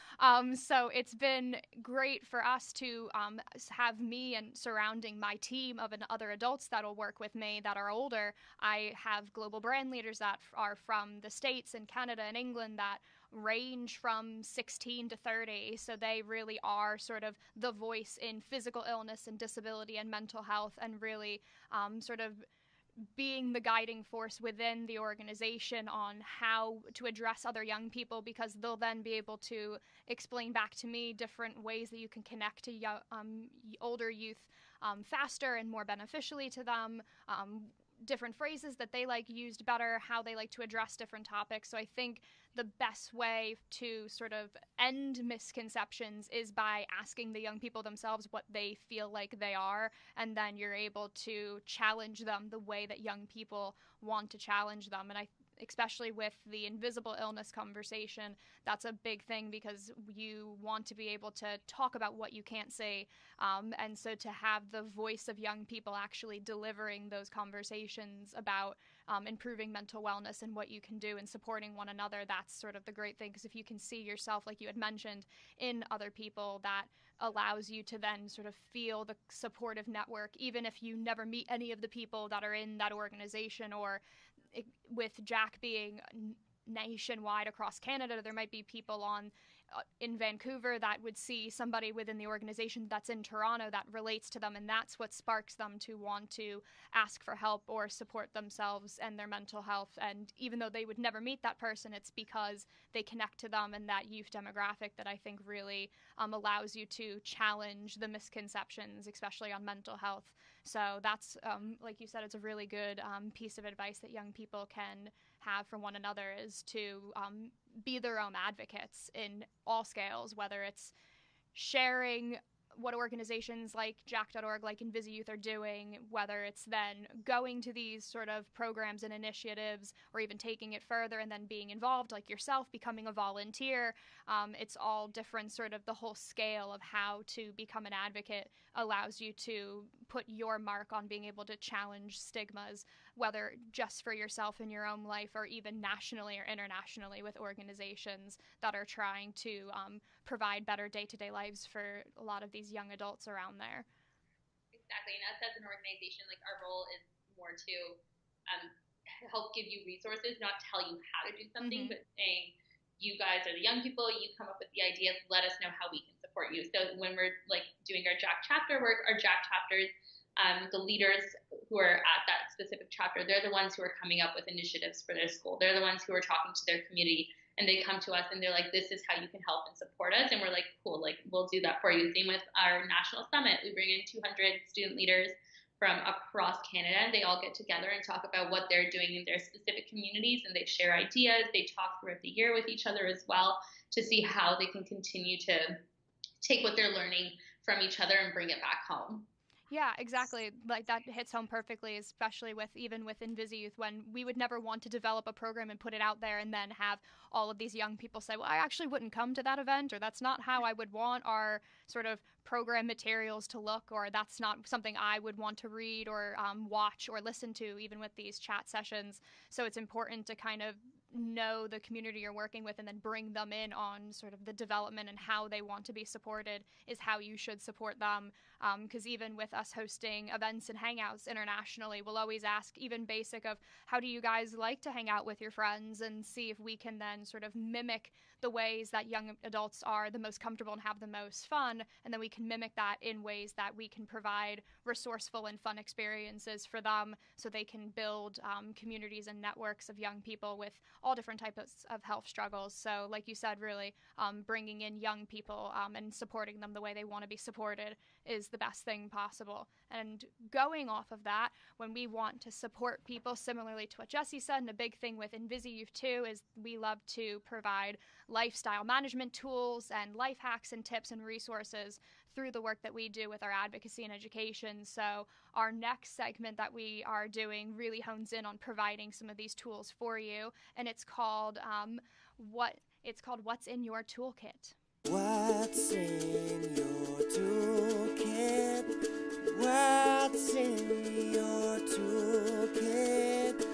So it's been great for us to have me and surrounding my team of other adults that will work with me that are older. I have global brand leaders that are from the States and Canada and England that range from 16 to 30, so they really are sort of the voice in physical illness and disability and mental health, and really sort of being the guiding force within the organization on how to address other young people, because they'll then be able to explain back to me different ways that you can connect to older youth faster and more beneficially to them, different phrases that they like used better, how they like to address different topics. So I think the best way to sort of end misconceptions is by asking the young people themselves what they feel like they are, and then you're able to challenge them the way that young people want to challenge them. And I especially with the invisible illness conversation, that's a big thing, because you want to be able to talk about what you can't say. And so to have the voice of young people actually delivering those conversations about improving mental wellness and what you can do and supporting one another, that's sort of the great thing. Because if you can see yourself, like you had mentioned, in other people, that allows you to then sort of feel the supportive network, even if you never meet any of the people that are in that organization. Or with Jack being nationwide across Canada, there might be people in Vancouver that would see somebody within the organization that's in Toronto that relates to them, and that's what sparks them to want to ask for help or support themselves and their mental health. And even though they would never meet that person, it's because they connect to them and that youth demographic that I think really allows you to challenge the misconceptions, especially on mental health. So that's, like you said, it's a really good piece of advice that young people can have for one another, is to be their own advocates in all scales, whether it's sharing what organizations like Jack.org, like InvisiYouth are doing, whether it's then going to these sort of programs and initiatives, or even taking it further and then being involved, like yourself, becoming a volunteer. It's all different, sort of the whole scale of how to become an advocate allows you to put your mark on being able to challenge stigmas, whether just for yourself in your own life or even nationally or internationally with organizations that are trying to provide better day-to-day lives for a lot of these young adults around there. Exactly. And us as an organization, like our role is more to help give you resources, not tell you how to do something, but saying, you guys are the young people, you come up with the ideas, let us know how we can support you. So when we're like doing our Jack chapter work, our Jack chapters, the leaders who are at that specific chapter, they're the ones who are coming up with initiatives for their school. They're the ones who are talking to their community, and they come to us and they're like, this is how you can help and support us. And we're like, cool, like we'll do that for you. Same with our national summit. We bring in 200 student leaders from across Canada, and they all get together and talk about what they're doing in their specific communities, and they share ideas. They talk throughout the year with each other as well to see how they can continue to take what they're learning from each other and bring it back home. Yeah, exactly. Like that hits home perfectly, especially even with InvisiYouth, when we would never want to develop a program and put it out there and then have all of these young people say, well, I actually wouldn't come to that event, or that's not how I would want our sort of program materials to look, or that's not something I would want to read or watch or listen to, even with these chat sessions. So it's important to kind of know the community you're working with and then bring them in on sort of the development and how they want to be supported is how you should support them. Because even with us hosting events and hangouts internationally, we'll always ask even basic of how do you guys like to hang out with your friends, and see if we can then sort of mimic the ways that young adults are the most comfortable and have the most fun, and then we can mimic that in ways that we can provide resourceful and fun experiences for them so they can build communities and networks of young people with all different types of health struggles. So like you said, really bringing in young people and supporting them the way they want to be supported is the best thing possible. And going off of that, when we want to support people, similarly to what Jessie said, and a big thing with InvisiYouth too is we love to provide lifestyle management tools and life hacks and tips and resources through the work that we do with our advocacy and education. So our next segment that we are doing really hones in on providing some of these tools for you, and it's called What's in Your Toolkit. What's in your toolkit? What's in your toolkit?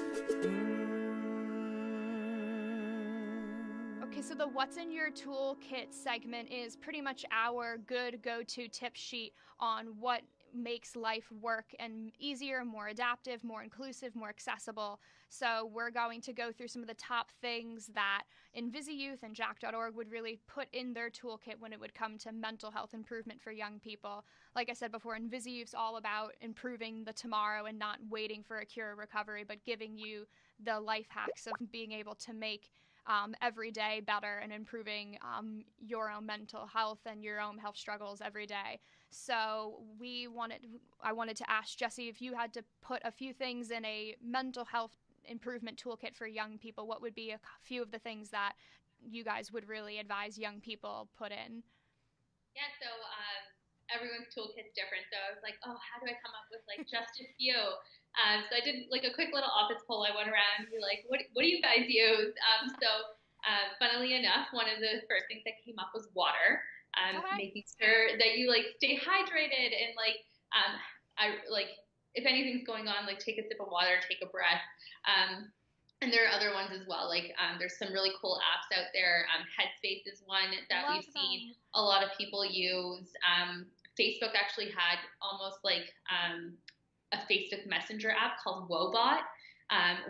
Okay, so the What's in Your Toolkit segment is pretty much our good go-to tip sheet on what makes life work and easier, more adaptive, more inclusive, more accessible. So we're going to go through some of the top things that InvisiYouth and Jack.org would really put in their toolkit when it would come to mental health improvement for young people. Like I said before, InvisiYouth's all about improving the tomorrow and not waiting for a cure or recovery, but giving you the life hacks of being able to make every day better and improving your own mental health and your own health struggles every day. So I wanted to ask Jessie, if you had to put a few things in a mental health improvement toolkit for young people, what would be a few of the things that you guys would really advise young people put in? Yeah, so everyone's toolkit's different. So I was like, oh, how do I come up with like just a few? So I did like a quick little office poll. I went around and be like, what do you guys use? Funnily enough, one of the first things that came up was water. Making sure that you like stay hydrated and if anything's going on, like take a sip of water, take a breath. And there are other ones as well. There's some really cool apps out there. Headspace is one that we've seen a lot of people use. Facebook actually had almost like a Facebook Messenger app called Wobot,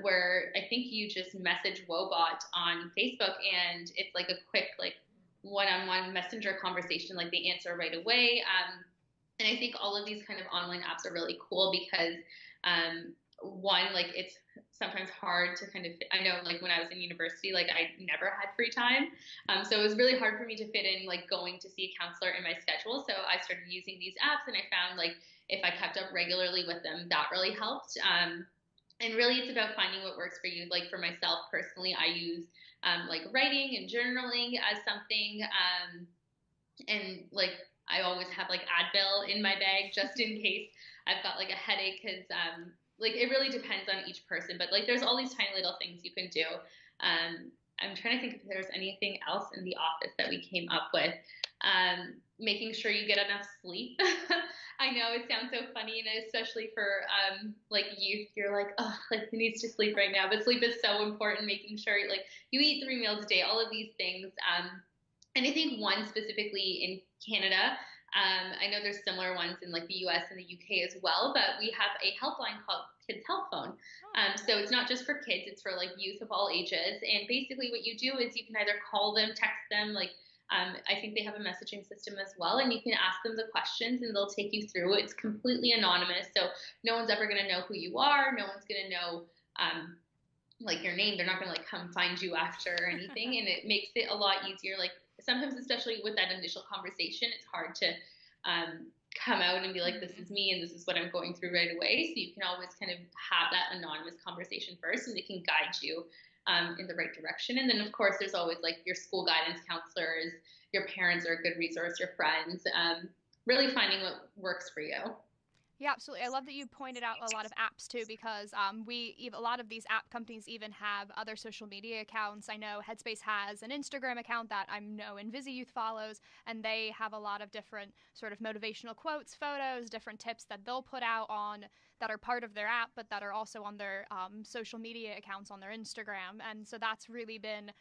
where I think you just message Wobot on Facebook and it's like a quick one-on-one messenger conversation. Like they answer right away. And I think all of these kind of online apps are really cool because it's sometimes hard to kind of fit. I know when I was in university, I never had free time. So it was really hard for me to fit in going to see a counselor in my schedule. So I started using these apps and I found if I kept up regularly with them, that really helped. And really it's about finding what works for you. For myself personally, I use writing and journaling as something. And I always have Advil in my bag just in case I've got a headache because it really depends on each person, but there's all these tiny little things you can do. I'm trying to think if there's anything else in the office that we came up with. Making sure you get enough sleep. I know it sounds so funny, and especially for youth, you're who needs to sleep right now? But sleep is so important. Making sure you eat 3 meals a day, all of these things. And I think one specifically in Canada, I know there's similar ones in the US and the UK as well, but we have a helpline called Kids Help Phone. So it's not just for kids, it's for youth of all ages. And basically what you do is you can either call them, text them, I think they have a messaging system as well, and you can ask them the questions and they'll take you through. It's completely anonymous, so no one's ever going to know who you are. No one's going to know your name. They're not going to come find you after or anything, and it makes it a lot easier. Sometimes, especially with that initial conversation, it's hard to come out and be this is me and this is what I'm going through right away. So you can always kind of have that anonymous conversation first, and they can guide you in the right direction. And then, of course, there's always your school guidance counselors. Your parents are a good resource, your friends, really finding what works for you. Yeah, absolutely. I love that you pointed out a lot of apps too, because a lot of these app companies even have other social media accounts. I know Headspace has an Instagram account that I know InvisiYouth follows, and they have a lot of different sort of motivational quotes, photos, different tips that they'll put out on that are part of their app, but that are also on their social media accounts on their Instagram. And so that's really been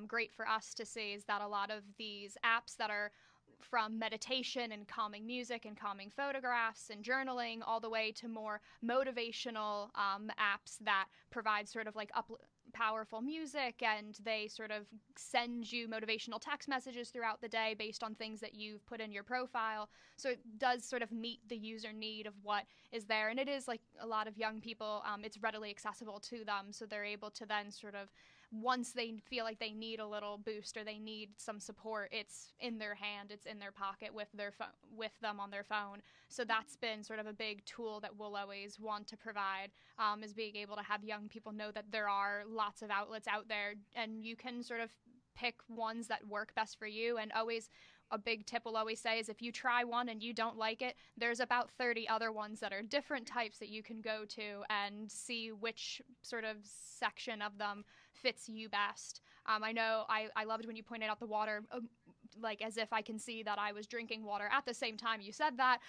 great for us to see, is that a lot of these apps that are from meditation and calming music and calming photographs and journaling, all the way to more motivational apps that provide sort of like powerful music, and they sort of send you motivational text messages throughout the day based on things that you've put in your profile. So it does sort of meet the user need of what is there. And it is like a lot of young people, it's readily accessible to them. So they're able to then sort of, once they feel like they need a little boost or they need some support, it's in their hand, it's in their pocket with their with them on their phone. So that's been sort of a big tool that we'll always want to provide, is being able to have young people know that there are lots of outlets out there, and you can sort of pick ones that work best for you. And always, a big tip we'll always say is, if you try one and you don't like it, there's about 30 other ones that are different types that you can go to and see which sort of section of them fits you best. I know I loved when you pointed out the water, like as if I can see that I was drinking water at the same time you said that,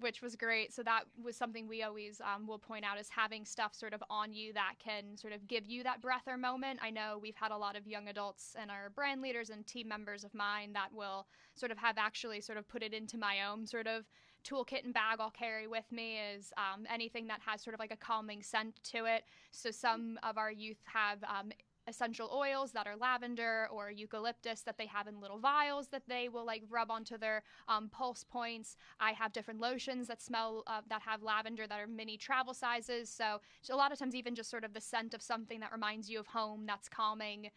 which was great. So that was something we always will point out, is having stuff sort of on you that can sort of give you that breath or moment. I know we've had a lot of young adults and our brand leaders and team members of mine that will sort of have actually sort of put it into my own sort of toolkit and bag I'll carry with me, is anything that has sort of like a calming scent to it. So some of our youth have essential oils that are lavender or eucalyptus that they have in little vials that they will like rub onto their pulse points. I have different lotions that smell that have lavender that are mini travel sizes. So a lot of times even just sort of the scent of something that reminds you of home, that's calming,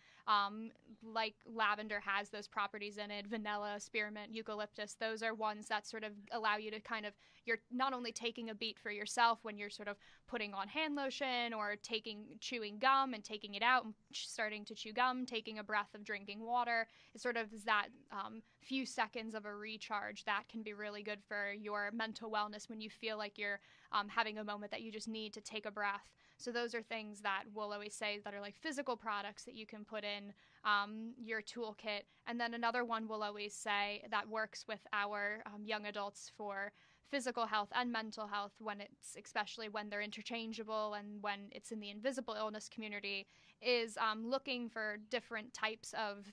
like lavender has those properties in it, vanilla, spearmint, eucalyptus. Those are ones that sort of allow you to kind of, you're not only taking a beat for yourself when you're sort of putting on hand lotion or chewing gum and taking it out and starting to chew gum, taking a breath of drinking water. It sort of is that few seconds of a recharge that can be really good for your mental wellness when you feel like you're having a moment that you just need to take a breath. So those are things that we'll always say that are like physical products that you can put in your toolkit. And then another one we'll always say that works with our young adults for physical health and mental health, especially when they're interchangeable and when it's in the invisible illness community, is looking for different types of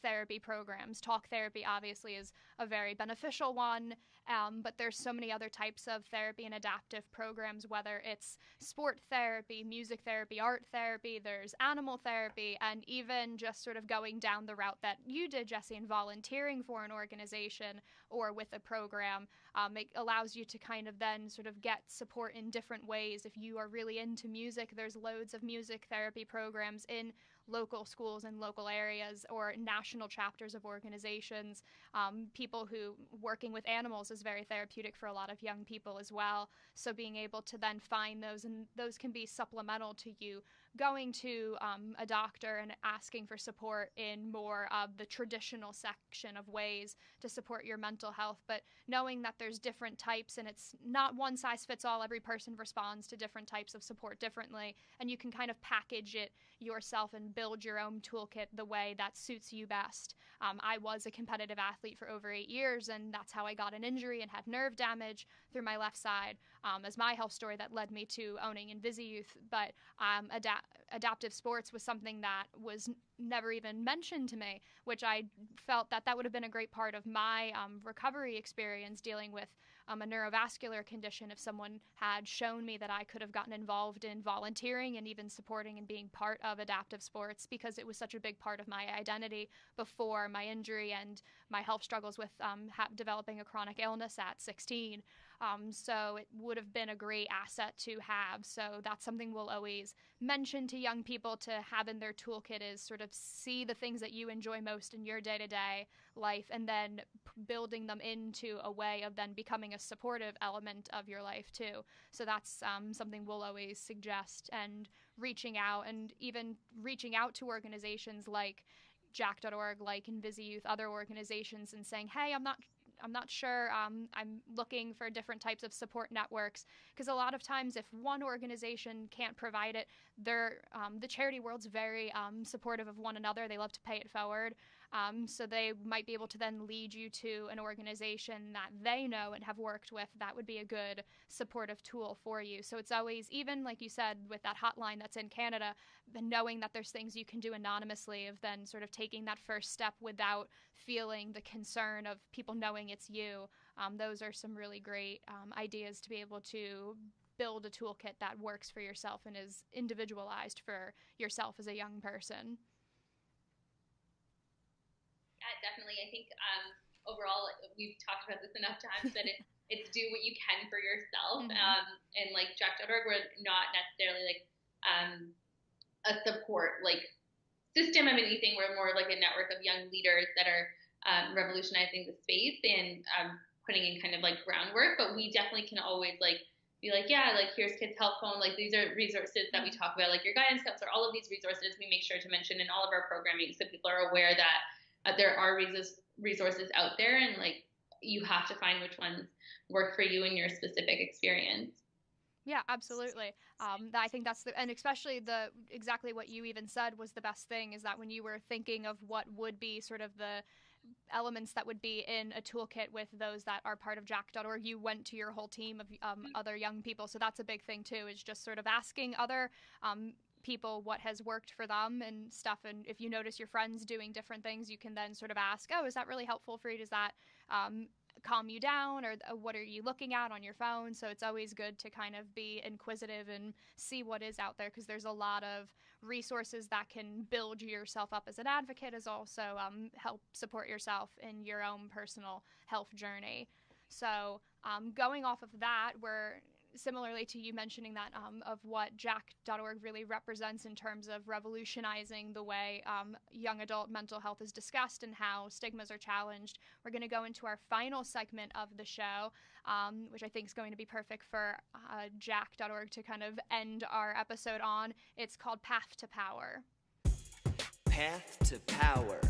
therapy programs. Talk therapy obviously is a very beneficial one, but there's so many other types of therapy and adaptive programs, whether it's sport therapy, music therapy, art therapy, there's animal therapy, and even just sort of going down the route that you did, Jessie, and volunteering for an organization or with a program. It allows you to kind of then sort of get support in different ways. If you are really into music, there's loads of music therapy programs in local schools and local areas or national chapters of organizations. People who working with animals is very therapeutic for a lot of young people as well. So being able to then find those, and those can be supplemental to you going to a doctor and asking for support in more of the traditional section of ways to support your mental health, but knowing that there's different types and it's not one size fits all. Every person responds to different types of support differently, and you can kind of package it yourself and build your own toolkit the way that suits you best. I was a competitive athlete for over 8 years, and that's how I got an injury and had nerve damage through my left side, as my health story that led me to owning InvisiYouth. But adaptive sports was something that was never even mentioned to me, which I felt that would have been a great part of my recovery experience dealing with a neurovascular condition if someone had shown me that I could have gotten involved in volunteering and even supporting and being part of adaptive sports, because it was such a big part of my identity before my injury and my health struggles with developing a chronic illness at 16. So it would have been a great asset to have. So that's something we'll always mention to young people to have in their toolkit, is sort of see the things that you enjoy most in your day-to-day life and then building them into a way of then becoming a supportive element of your life too. So that's something we'll always suggest, and reaching out to organizations like jack.org, like InvisiYouth, other organizations, and saying, hey, I'm not sure. I'm looking for different types of support networks, because a lot of times if one organization can't provide it, the charity world's very supportive of one another. They love to pay it forward. So they might be able to then lead you to an organization that they know and have worked with that would be a good supportive tool for you. So it's always, even like you said, with that hotline that's in Canada, knowing that there's things you can do anonymously, of then sort of taking that first step without feeling the concern of people knowing it's you. Those are some really great ideas to be able to build a toolkit that works for yourself and is individualized for yourself as a young person. Yeah, definitely. I think overall, we've talked about this enough times that it's do what you can for yourself. And like Jack.org, we're not necessarily like a support like system of anything. We're more like a network of young leaders that are revolutionizing the space and putting in kind of like groundwork. But we definitely can always like be like, yeah, like here's Kids Help Phone. Like these are resources that we talk about, like your guidance counselor, all of these resources we make sure to mention in all of our programming so people are aware that there are resources out there, and like you have to find which ones work for you in your specific experience. Yeah, absolutely. I think that's and especially exactly what you even said was the best thing, is that when you were thinking of what would be sort of the elements that would be in a toolkit with those that are part of Jack.org, you went to your whole team of other young people. So that's a big thing too, is just sort of asking other people what has worked for them and stuff. And if you notice your friends doing different things, you can then sort of ask, oh, is that really helpful for you? Does that calm you down? Or what are you looking at on your phone? So it's always good to kind of be inquisitive and see what is out there, because there's a lot of resources that can build yourself up as an advocate, as also help support yourself in your own personal health journey. So going off of that, we're similarly to you mentioning that of what Jack.org really represents in terms of revolutionizing the way young adult mental health is discussed and how stigmas are challenged. We're going to go into our final segment of the show, which I think is going to be perfect for Jack.org to kind of end our episode on. It's called Path to Power. Path to Power.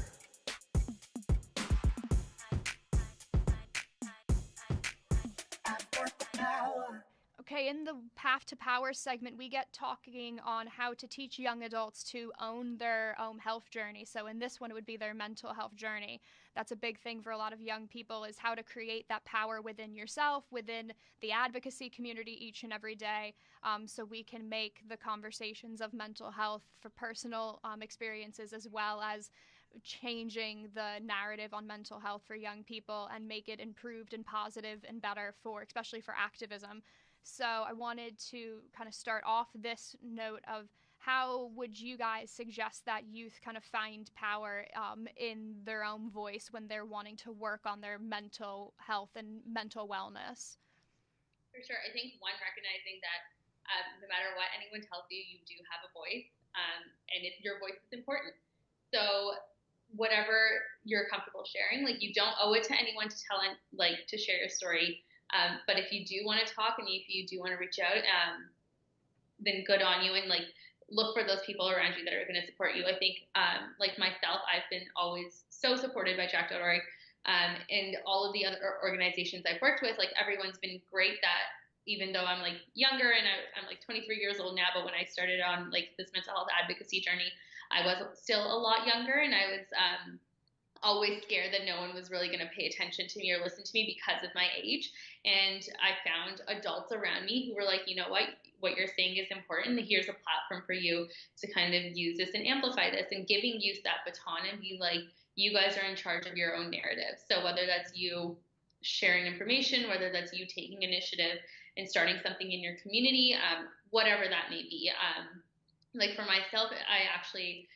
Okay, in the Path to Power segment, we get talking on how to teach young adults to own their own health journey. So in this one, it would be their mental health journey. That's a big thing for a lot of young people, is how to create that power within yourself, within the advocacy community each and every day, so we can make the conversations of mental health for personal experiences, as well as changing the narrative on mental health for young people and make it improved and positive and better especially for activism. So I wanted to kind of start off this note of how would you guys suggest that youth kind of find power in their own voice when they're wanting to work on their mental health and mental wellness? For sure. I think one, recognizing that no matter what anyone tells you, you do have a voice, and your voice is important. So whatever you're comfortable sharing, like you don't owe it to anyone to to share your story. But if you do want to talk and if you do want to reach out, then good on you, and like look for those people around you that are going to support you. I think like myself, I've been always so supported by Jack.org, and all of the other organizations I've worked with. Like everyone's been great. That even though I'm like younger and I'm like 23 years old now, but when I started on like this mental health advocacy journey, I was still a lot younger, and I was always scared that no one was really going to pay attention to me or listen to me because of my age. And I found adults around me who were like, you know what you're saying is important. Here's a platform for you to kind of use this and amplify this, and giving youth that baton and be like, you guys are in charge of your own narrative. So whether that's you sharing information, whether that's you taking initiative and starting something in your community, whatever that may be. Like for myself, I actually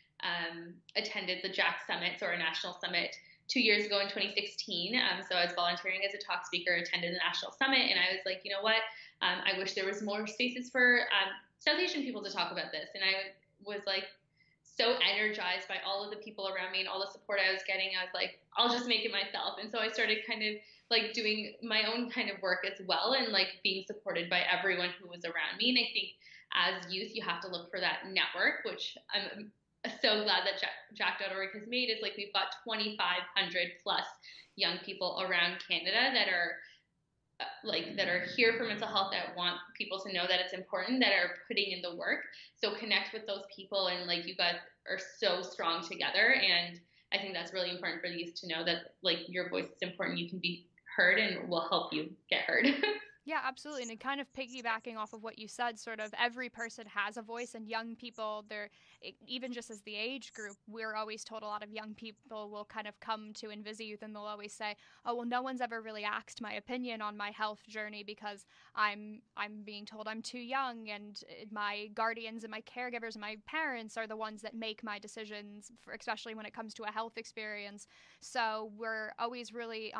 attended the Jack Summit, or a national summit, 2 years ago in 2016. So I was volunteering as a talk speaker, attended the national summit, and I was like, you know what? I wish there was more spaces for South Asian people to talk about this. And I was like so energized by all of the people around me and all the support I was getting. I was like, I'll just make it myself. And so I started kind of like doing my own kind of work as well, and like being supported by everyone who was around me. And I think as youth, you have to look for that network, which I'm so glad that Jack.org has made is like we've got 2,500 plus young people around Canada that are here for mental health, that want people to know that it's important, that are putting in the work. So connect with those people, and like you guys are so strong together. And I think that's really important for these to know that like your voice is important. You can be heard, and we'll help you get heard. Yeah, absolutely. And kind of piggybacking off of what you said, sort of every person has a voice, and young people, even just as the age group, we're always told, a lot of young people will kind of come to InvisiYouth and they'll always say, oh, well, no one's ever really asked my opinion on my health journey because I'm being told I'm too young, and my guardians and my caregivers and my parents are the ones that make my decisions, especially when it comes to a health experience. So we're always really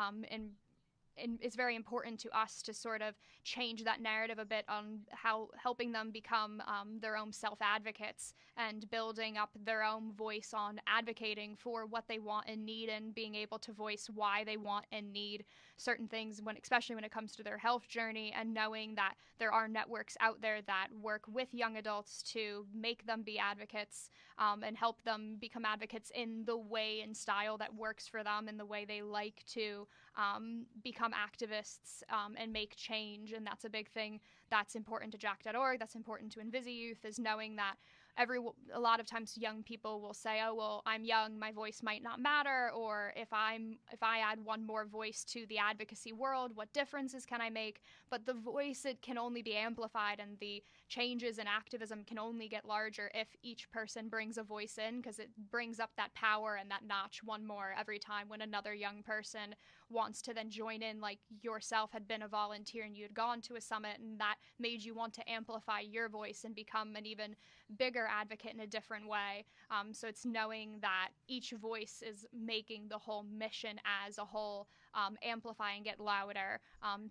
and it's very important to us to sort of change that narrative a bit on how helping them become their own self-advocates and building up their own voice on advocating for what they want and need, and being able to voice why they want and need certain things, especially when it comes to their health journey, and knowing that there are networks out there that work with young adults to make them be advocates and help them become advocates in the way and style that works for them, in the way they like to become activists and make change. And that's a big thing that's important to Jack.org, that's important to InvisiYouth, is knowing that a lot of times young people will say, oh, well, I'm young, my voice might not matter, or if I add one more voice to the advocacy world, what differences can I make? But the voice, it can only be amplified, and the changes in activism can only get larger if each person brings a voice in, because it brings up that power and that notch one more every time when another young person wants to then join in, like yourself had been a volunteer and you had gone to a summit, and that made you want to amplify your voice and become an even bigger advocate in a different way. So it's knowing that each voice is making the whole mission as a whole amplify and get louder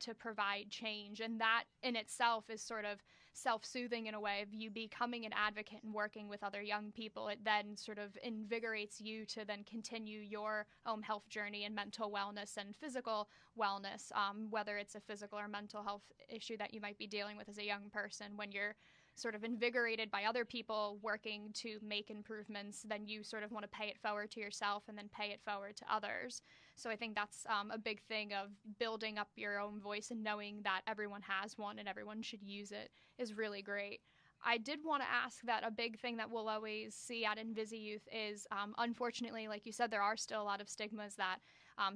to provide change. And that in itself is sort of self-soothing in a way of you becoming an advocate and working with other young people. It then sort of invigorates you to then continue your own health journey and mental wellness and physical wellness, whether it's a physical or mental health issue that you might be dealing with as a young person. When you're sort of invigorated by other people working to make improvements, then you sort of want to pay it forward to yourself and then pay it forward to others. So I think that's a big thing of building up your own voice, and knowing that everyone has one and everyone should use it is really great. I did want to ask that a big thing that we'll always see at InvisiYouth is, unfortunately, like you said, there are still a lot of stigmas that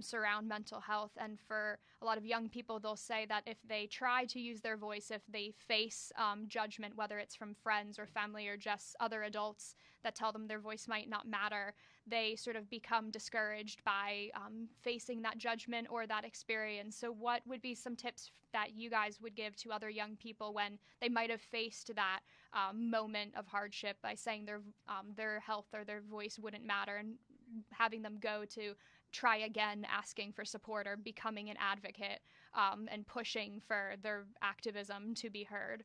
surround mental health. And for a lot of young people, they'll say that if they try to use their voice, if they face judgment, whether it's from friends or family or just other adults that tell them their voice might not matter, they sort of become discouraged by facing that judgment or that experience. So what would be some tips that you guys would give to other young people when they might have faced that moment of hardship by saying their health or their voice wouldn't matter, and having them go to try again, asking for support or becoming an advocate and pushing for their activism to be heard?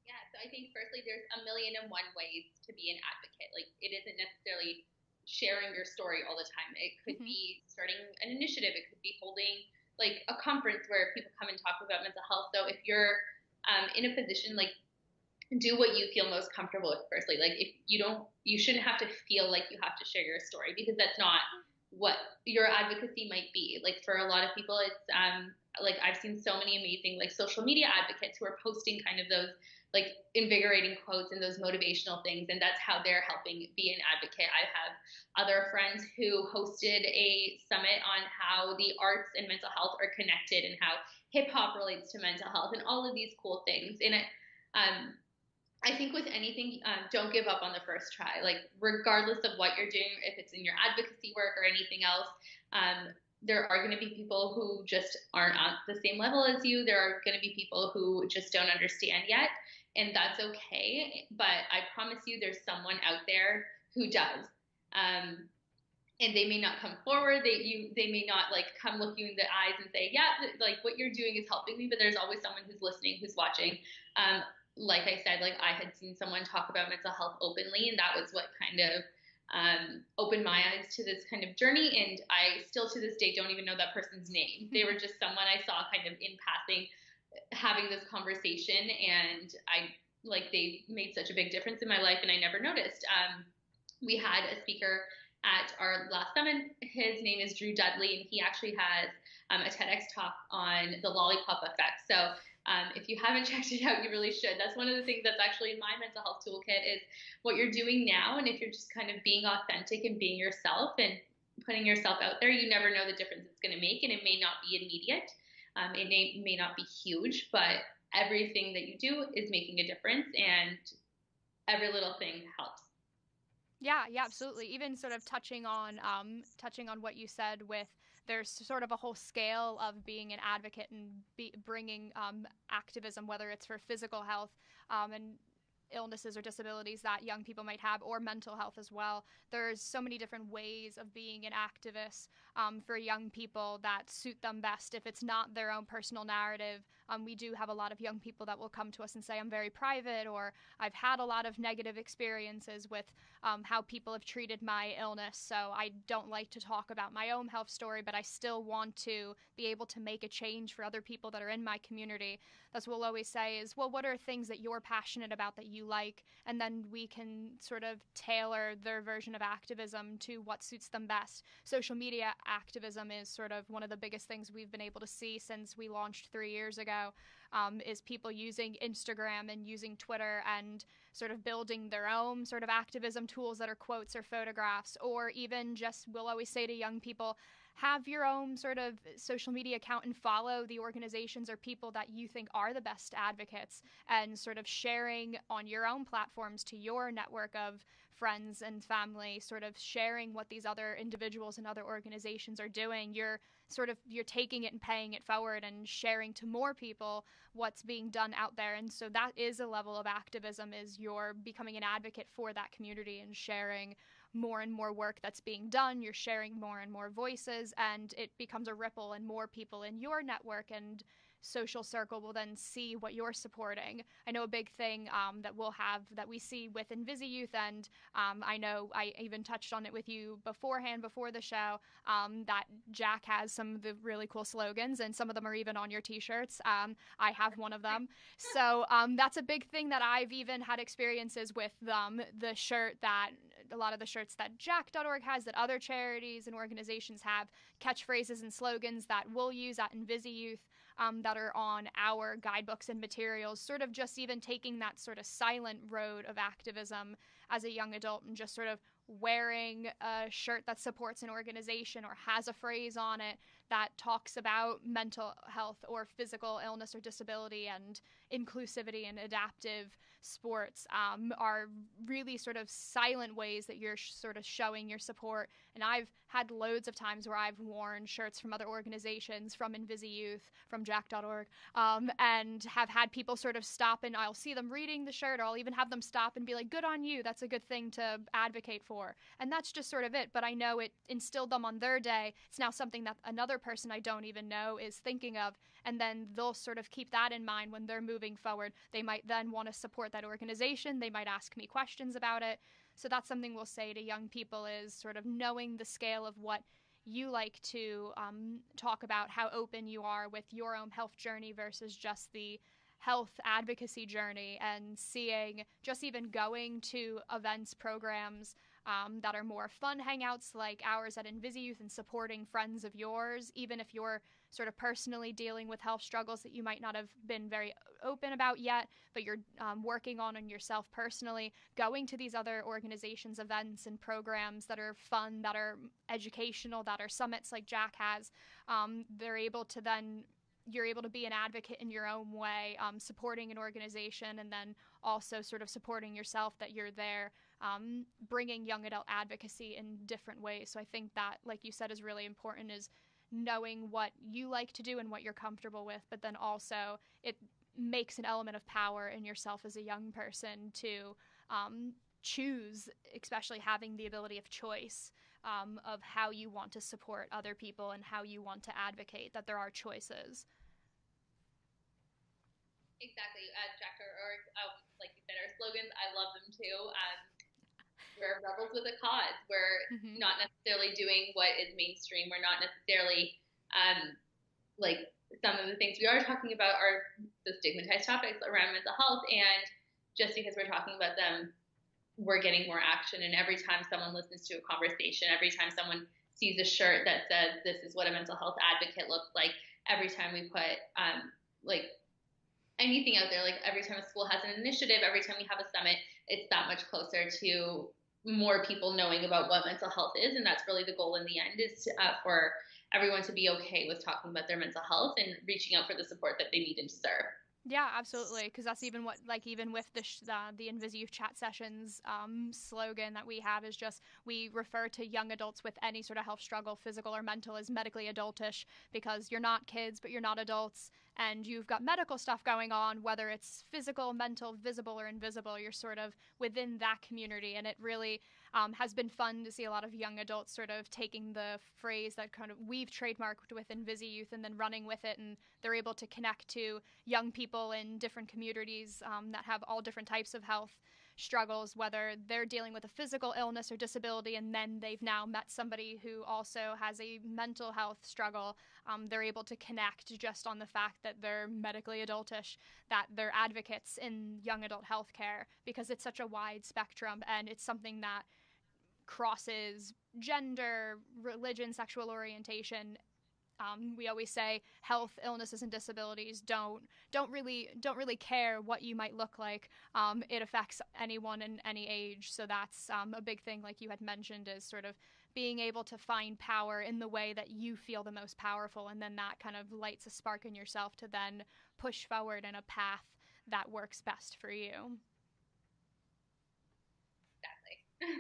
Yeah, so I think firstly, there's 1,000,001 ways to be an advocate. Like, it isn't necessarily sharing your story all the time. It could be starting an initiative. It could be holding like a conference where people come and talk about mental health. So if you're in a position, like, do what you feel most comfortable with firstly. Like, if you shouldn't have to feel like you have to share your story, because that's not what your advocacy might be. Like, for a lot of people, it's like, I've seen so many amazing like social media advocates who are posting kind of those like invigorating quotes and those motivational things, and that's how they're helping be an advocate. I have other friends who hosted a summit on how the arts and mental health are connected, and how hip hop relates to mental health, and all of these cool things. And I think with anything, don't give up on the first try. Like, regardless of what you're doing, if it's in your advocacy work or anything else, there are going to be people who just aren't on the same level as you. There are going to be people who just don't understand yet, and that's okay. But I promise you, there's someone out there who does. And they may not come forward. They may not like come look you in the eyes and say, yeah, like what you're doing is helping me. But there's always someone who's listening, who's watching. Like I said, like, I had seen someone talk about mental health openly, and that was what kind of opened my eyes to this kind of journey. And I still to this day don't even know that person's name. They were just someone I saw kind of in passing, having this conversation, and they made such a big difference in my life, and I never noticed. we had a speaker at our last summit. His name is Drew Dudley, and he actually has a TEDx talk on the lollipop effect. So if you haven't checked it out, you really should. That's one of the things that's actually in my mental health toolkit is what you're doing now. And if you're just kind of being authentic and being yourself and putting yourself out there, you never know the difference it's going to make. And it may not be immediate. It may not be huge, but everything that you do is making a difference, and every little thing helps. Yeah, absolutely. Even sort of touching on what you said with there's sort of a whole scale of being an advocate and bringing activism, whether it's for physical health and illnesses or disabilities that young people might have, or mental health as well. There's so many different ways of being an activist for young people that suit them best. If it's not their own personal narrative, we do have a lot of young people that will come to us and say, I'm very private, or I've had a lot of negative experiences with how people have treated my illness, so I don't like to talk about my own health story, but I still want to be able to make a change for other people that are in my community. That's what we'll always say is, well, what are things that you're passionate about that you like? And then we can sort of tailor their version of activism to what suits them best. Social media activism is sort of one of the biggest things we've been able to see since we launched 3 years ago, is people using Instagram and using Twitter and sort of building their own sort of activism tools that are quotes or photographs, or even just, we'll always say to young people, have your own sort of social media account and follow the organizations or people that you think are the best advocates, and sort of sharing on your own platforms to your network of friends and family, sort of sharing what these other individuals and other organizations are doing. You're taking it and paying it forward and sharing to more people what's being done out there. And so that is a level of activism, is you're becoming an advocate for that community and sharing more and more work that's being done. You're sharing more and more voices, and it becomes a ripple, and more people in your network and social circle will then see what you're supporting. I know a big thing that we see with InvisiYouth, and I know I even touched on it with you beforehand, before the show, that Jack has some of the really cool slogans, and some of them are even on your t-shirts. I have one of them. So that's a big thing that I've even had experiences with the shirt that a lot of the shirts that Jack.org has, that other charities and organizations have, catchphrases and slogans that we'll use at InvisiYouth that are on our guidebooks and materials, sort of just even taking that sort of silent road of activism as a young adult and just sort of wearing a shirt that supports an organization or has a phrase on it that talks about mental health or physical illness or disability and inclusivity and adaptive sports are really sort of silent ways that you're sort of showing your support. And I've had loads of times where I've worn shirts from other organizations, from InvisiYouth, from Jack.org, and have had people sort of stop, and I'll see them reading the shirt, or I'll even have them stop and be like, good on you, that's a good thing to advocate for. And that's just sort of it, but I know it instilled them on their day. It's now something that another person I don't even know is thinking of, and then they'll sort of keep that in mind when they're moving forward. They might then want to support that organization. They might ask me questions about it. So that's something we'll say to young people, is sort of knowing the scale of what you like to talk about, how open you are with your own health journey versus just the health advocacy journey, and seeing, just even going to events, programs that are more fun hangouts like ours at InvisiYouth, and supporting friends of yours, even if you're sort of personally dealing with health struggles that you might not have been very open about yet, but you're working on yourself personally, going to these other organizations' events and programs that are fun, that are educational, that are summits like Jack has, you're able to be an advocate in your own way, supporting an organization, and then also sort of supporting yourself, that you're there, bringing young adult advocacy in different ways. So I think that, like you said, is really important, is knowing what you like to do and what you're comfortable with, but then also it makes an element of power in yourself as a young person to choose, especially having the ability of choice of how you want to support other people and how you want to advocate, that there are choices. Exactly. Jack.org, like you said, our slogans, I love them too. We're rebels with a cause. We're not necessarily doing what is mainstream. We're not necessarily like some of the things we are talking about are the stigmatized topics around mental health, and just because we're talking about them, we're getting more action. And every time someone listens to a conversation, every time someone sees a shirt that says this is what a mental health advocate looks like, every time we put like anything out there, like every time a school has an initiative, every time we have a summit, it's that much closer to more people knowing about what mental health is. And that's really the goal in the end, is for everyone to be okay with talking about their mental health and reaching out for the support that they need and deserve. Yeah, absolutely. Because that's even what, like, even with the InvisiYouth chat sessions slogan that we have is just, we refer to young adults with any sort of health struggle, physical or mental, as medically adultish, because you're not kids, but you're not adults, and you've got medical stuff going on, whether it's physical, mental, visible or invisible, you're sort of within that community. And it really has been fun to see a lot of young adults sort of taking the phrase that kind of we've trademarked with InvisiYouth and then running with it, and they're able to connect to young people in different communities that have all different types of health struggles, whether they're dealing with a physical illness or disability, and then they've now met somebody who also has a mental health struggle. They're able to connect just on the fact that they're medically adultish, that they're advocates in young adult healthcare, because it's such a wide spectrum, and it's something that crosses gender, religion, sexual orientation. We always say health, illnesses, and disabilities don't really care what you might look like. It affects anyone in any age. So that's a big thing, like you had mentioned, is sort of being able to find power in the way that you feel the most powerful, and then that kind of lights a spark in yourself to then push forward in a path that works best for you. Exactly.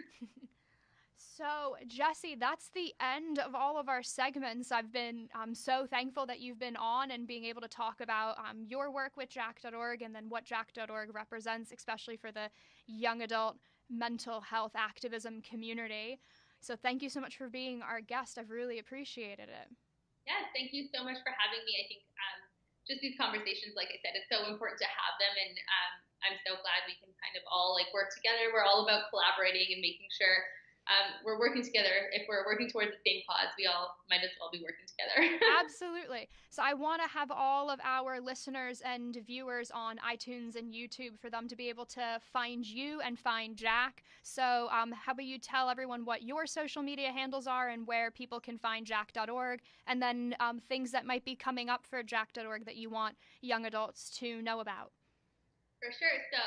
So, Jessie, that's the end of all of our segments. I've been so thankful that you've been on and being able to talk about your work with Jack.org and then what Jack.org represents, especially for the young adult mental health activism community. So thank you so much for being our guest. I've really appreciated it. Yes, thank you so much for having me. I think just these conversations, like I said, it's so important to have them, and I'm so glad we can kind of all like work together. We're all about collaborating and making sure we're working together. If we're working towards the same cause, we all might as well be working together. Absolutely. So I want to have all of our listeners and viewers on iTunes and YouTube for them to be able to find you and find Jack. So how about you tell everyone what your social media handles are and where people can find Jack.org, and then things that might be coming up for Jack.org that you want young adults to know about. For sure. So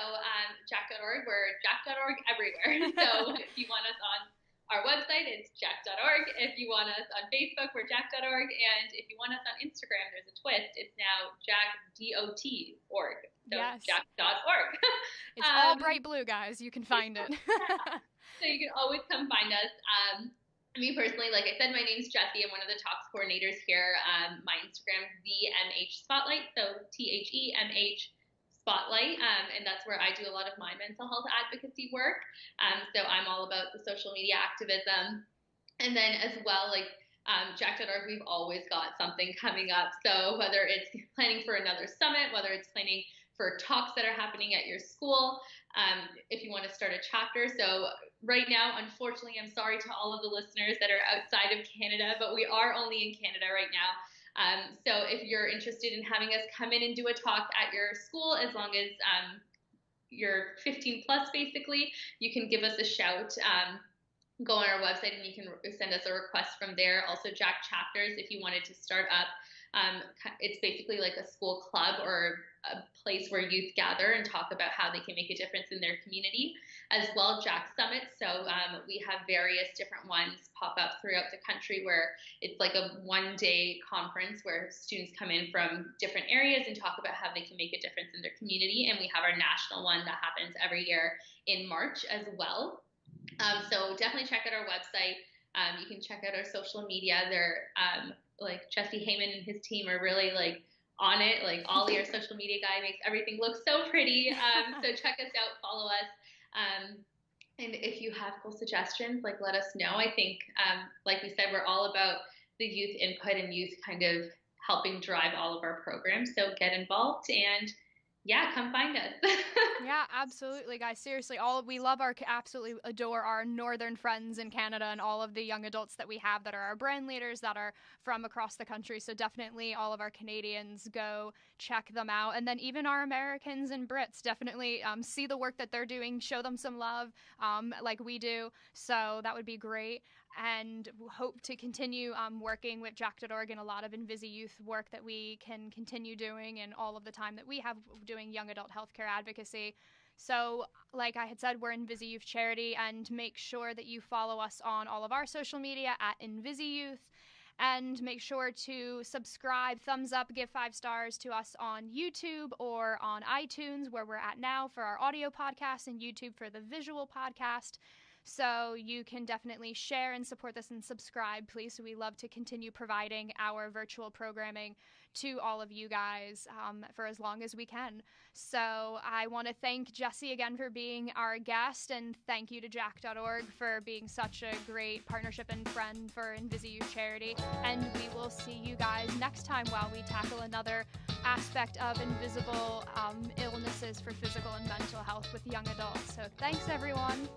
Jack.org, we're Jack.org everywhere. So if you want us on our website, it's Jack.org. If you want us on Facebook, we're Jack.org. And if you want us on Instagram, there's a twist. It's now Jack.org. So yes. Jack.org. It's all bright blue, guys. You can find it. So you can always come find us. Me personally, like I said, my name's Jessie. I'm one of the talks coordinators here. My Instagram is TheMH Spotlight. So THEMH Spotlight, and that's where I do a lot of my mental health advocacy work. So I'm all about the social media activism. And then as well, like Jack.org, we've always got something coming up. So whether it's planning for another summit, whether it's planning for talks that are happening at your school, if you want to start a chapter. So right now, unfortunately, I'm sorry to all of the listeners that are outside of Canada, but we are only in Canada right now. So if you're interested in having us come in and do a talk at your school, as long as you're 15 plus, basically, you can give us a shout. Go on our website and you can send us a request from there. Also, Jack Chapters, if you wanted to start up, it's basically like a school club or a place where youth gather and talk about how they can make a difference in their community. As well, Jack Summits. So we have various different ones pop up throughout the country where it's like a one-day conference where students come in from different areas and talk about how they can make a difference in their community. And we have our national one that happens every year in March as well. So definitely check out our website. You can check out our social media. They're like Jesse Heyman and his team are really like on it. Like Ollie, our social media guy, makes everything look so pretty. So check us out, follow us. And if you have cool suggestions, like let us know. I think, like we said, we're all about the youth input and youth kind of helping drive all of our programs. So get involved and Yeah, come find us. Yeah, absolutely, guys. Seriously, absolutely adore our northern friends in Canada and all of the young adults that we have that are our brand leaders that are from across the country. So definitely all of our Canadians, go check them out. And then even our Americans and Brits, definitely see the work that they're doing, show them some love like we do. So that would be great. And hope to continue working with Jack.org and a lot of InvisiYouth work that we can continue doing and all of the time that we have doing young adult healthcare advocacy. So, like I had said, we're InvisiYouth Charity, and make sure that you follow us on all of our social media at InvisiYouth. And make sure to subscribe, thumbs up, give 5 stars to us on YouTube or on iTunes, where we're at now for our audio podcast, and YouTube for the visual podcast. So you can definitely share and support this and subscribe, please. So we love to continue providing our virtual programming to all of you guys for as long as we can. So I want to thank Jessie again for being our guest, and thank you to Jack.org for being such a great partnership and friend for InvisiYouth Charity. And we will see you guys next time while we tackle another aspect of invisible illnesses for physical and mental health with young adults. So thanks, everyone.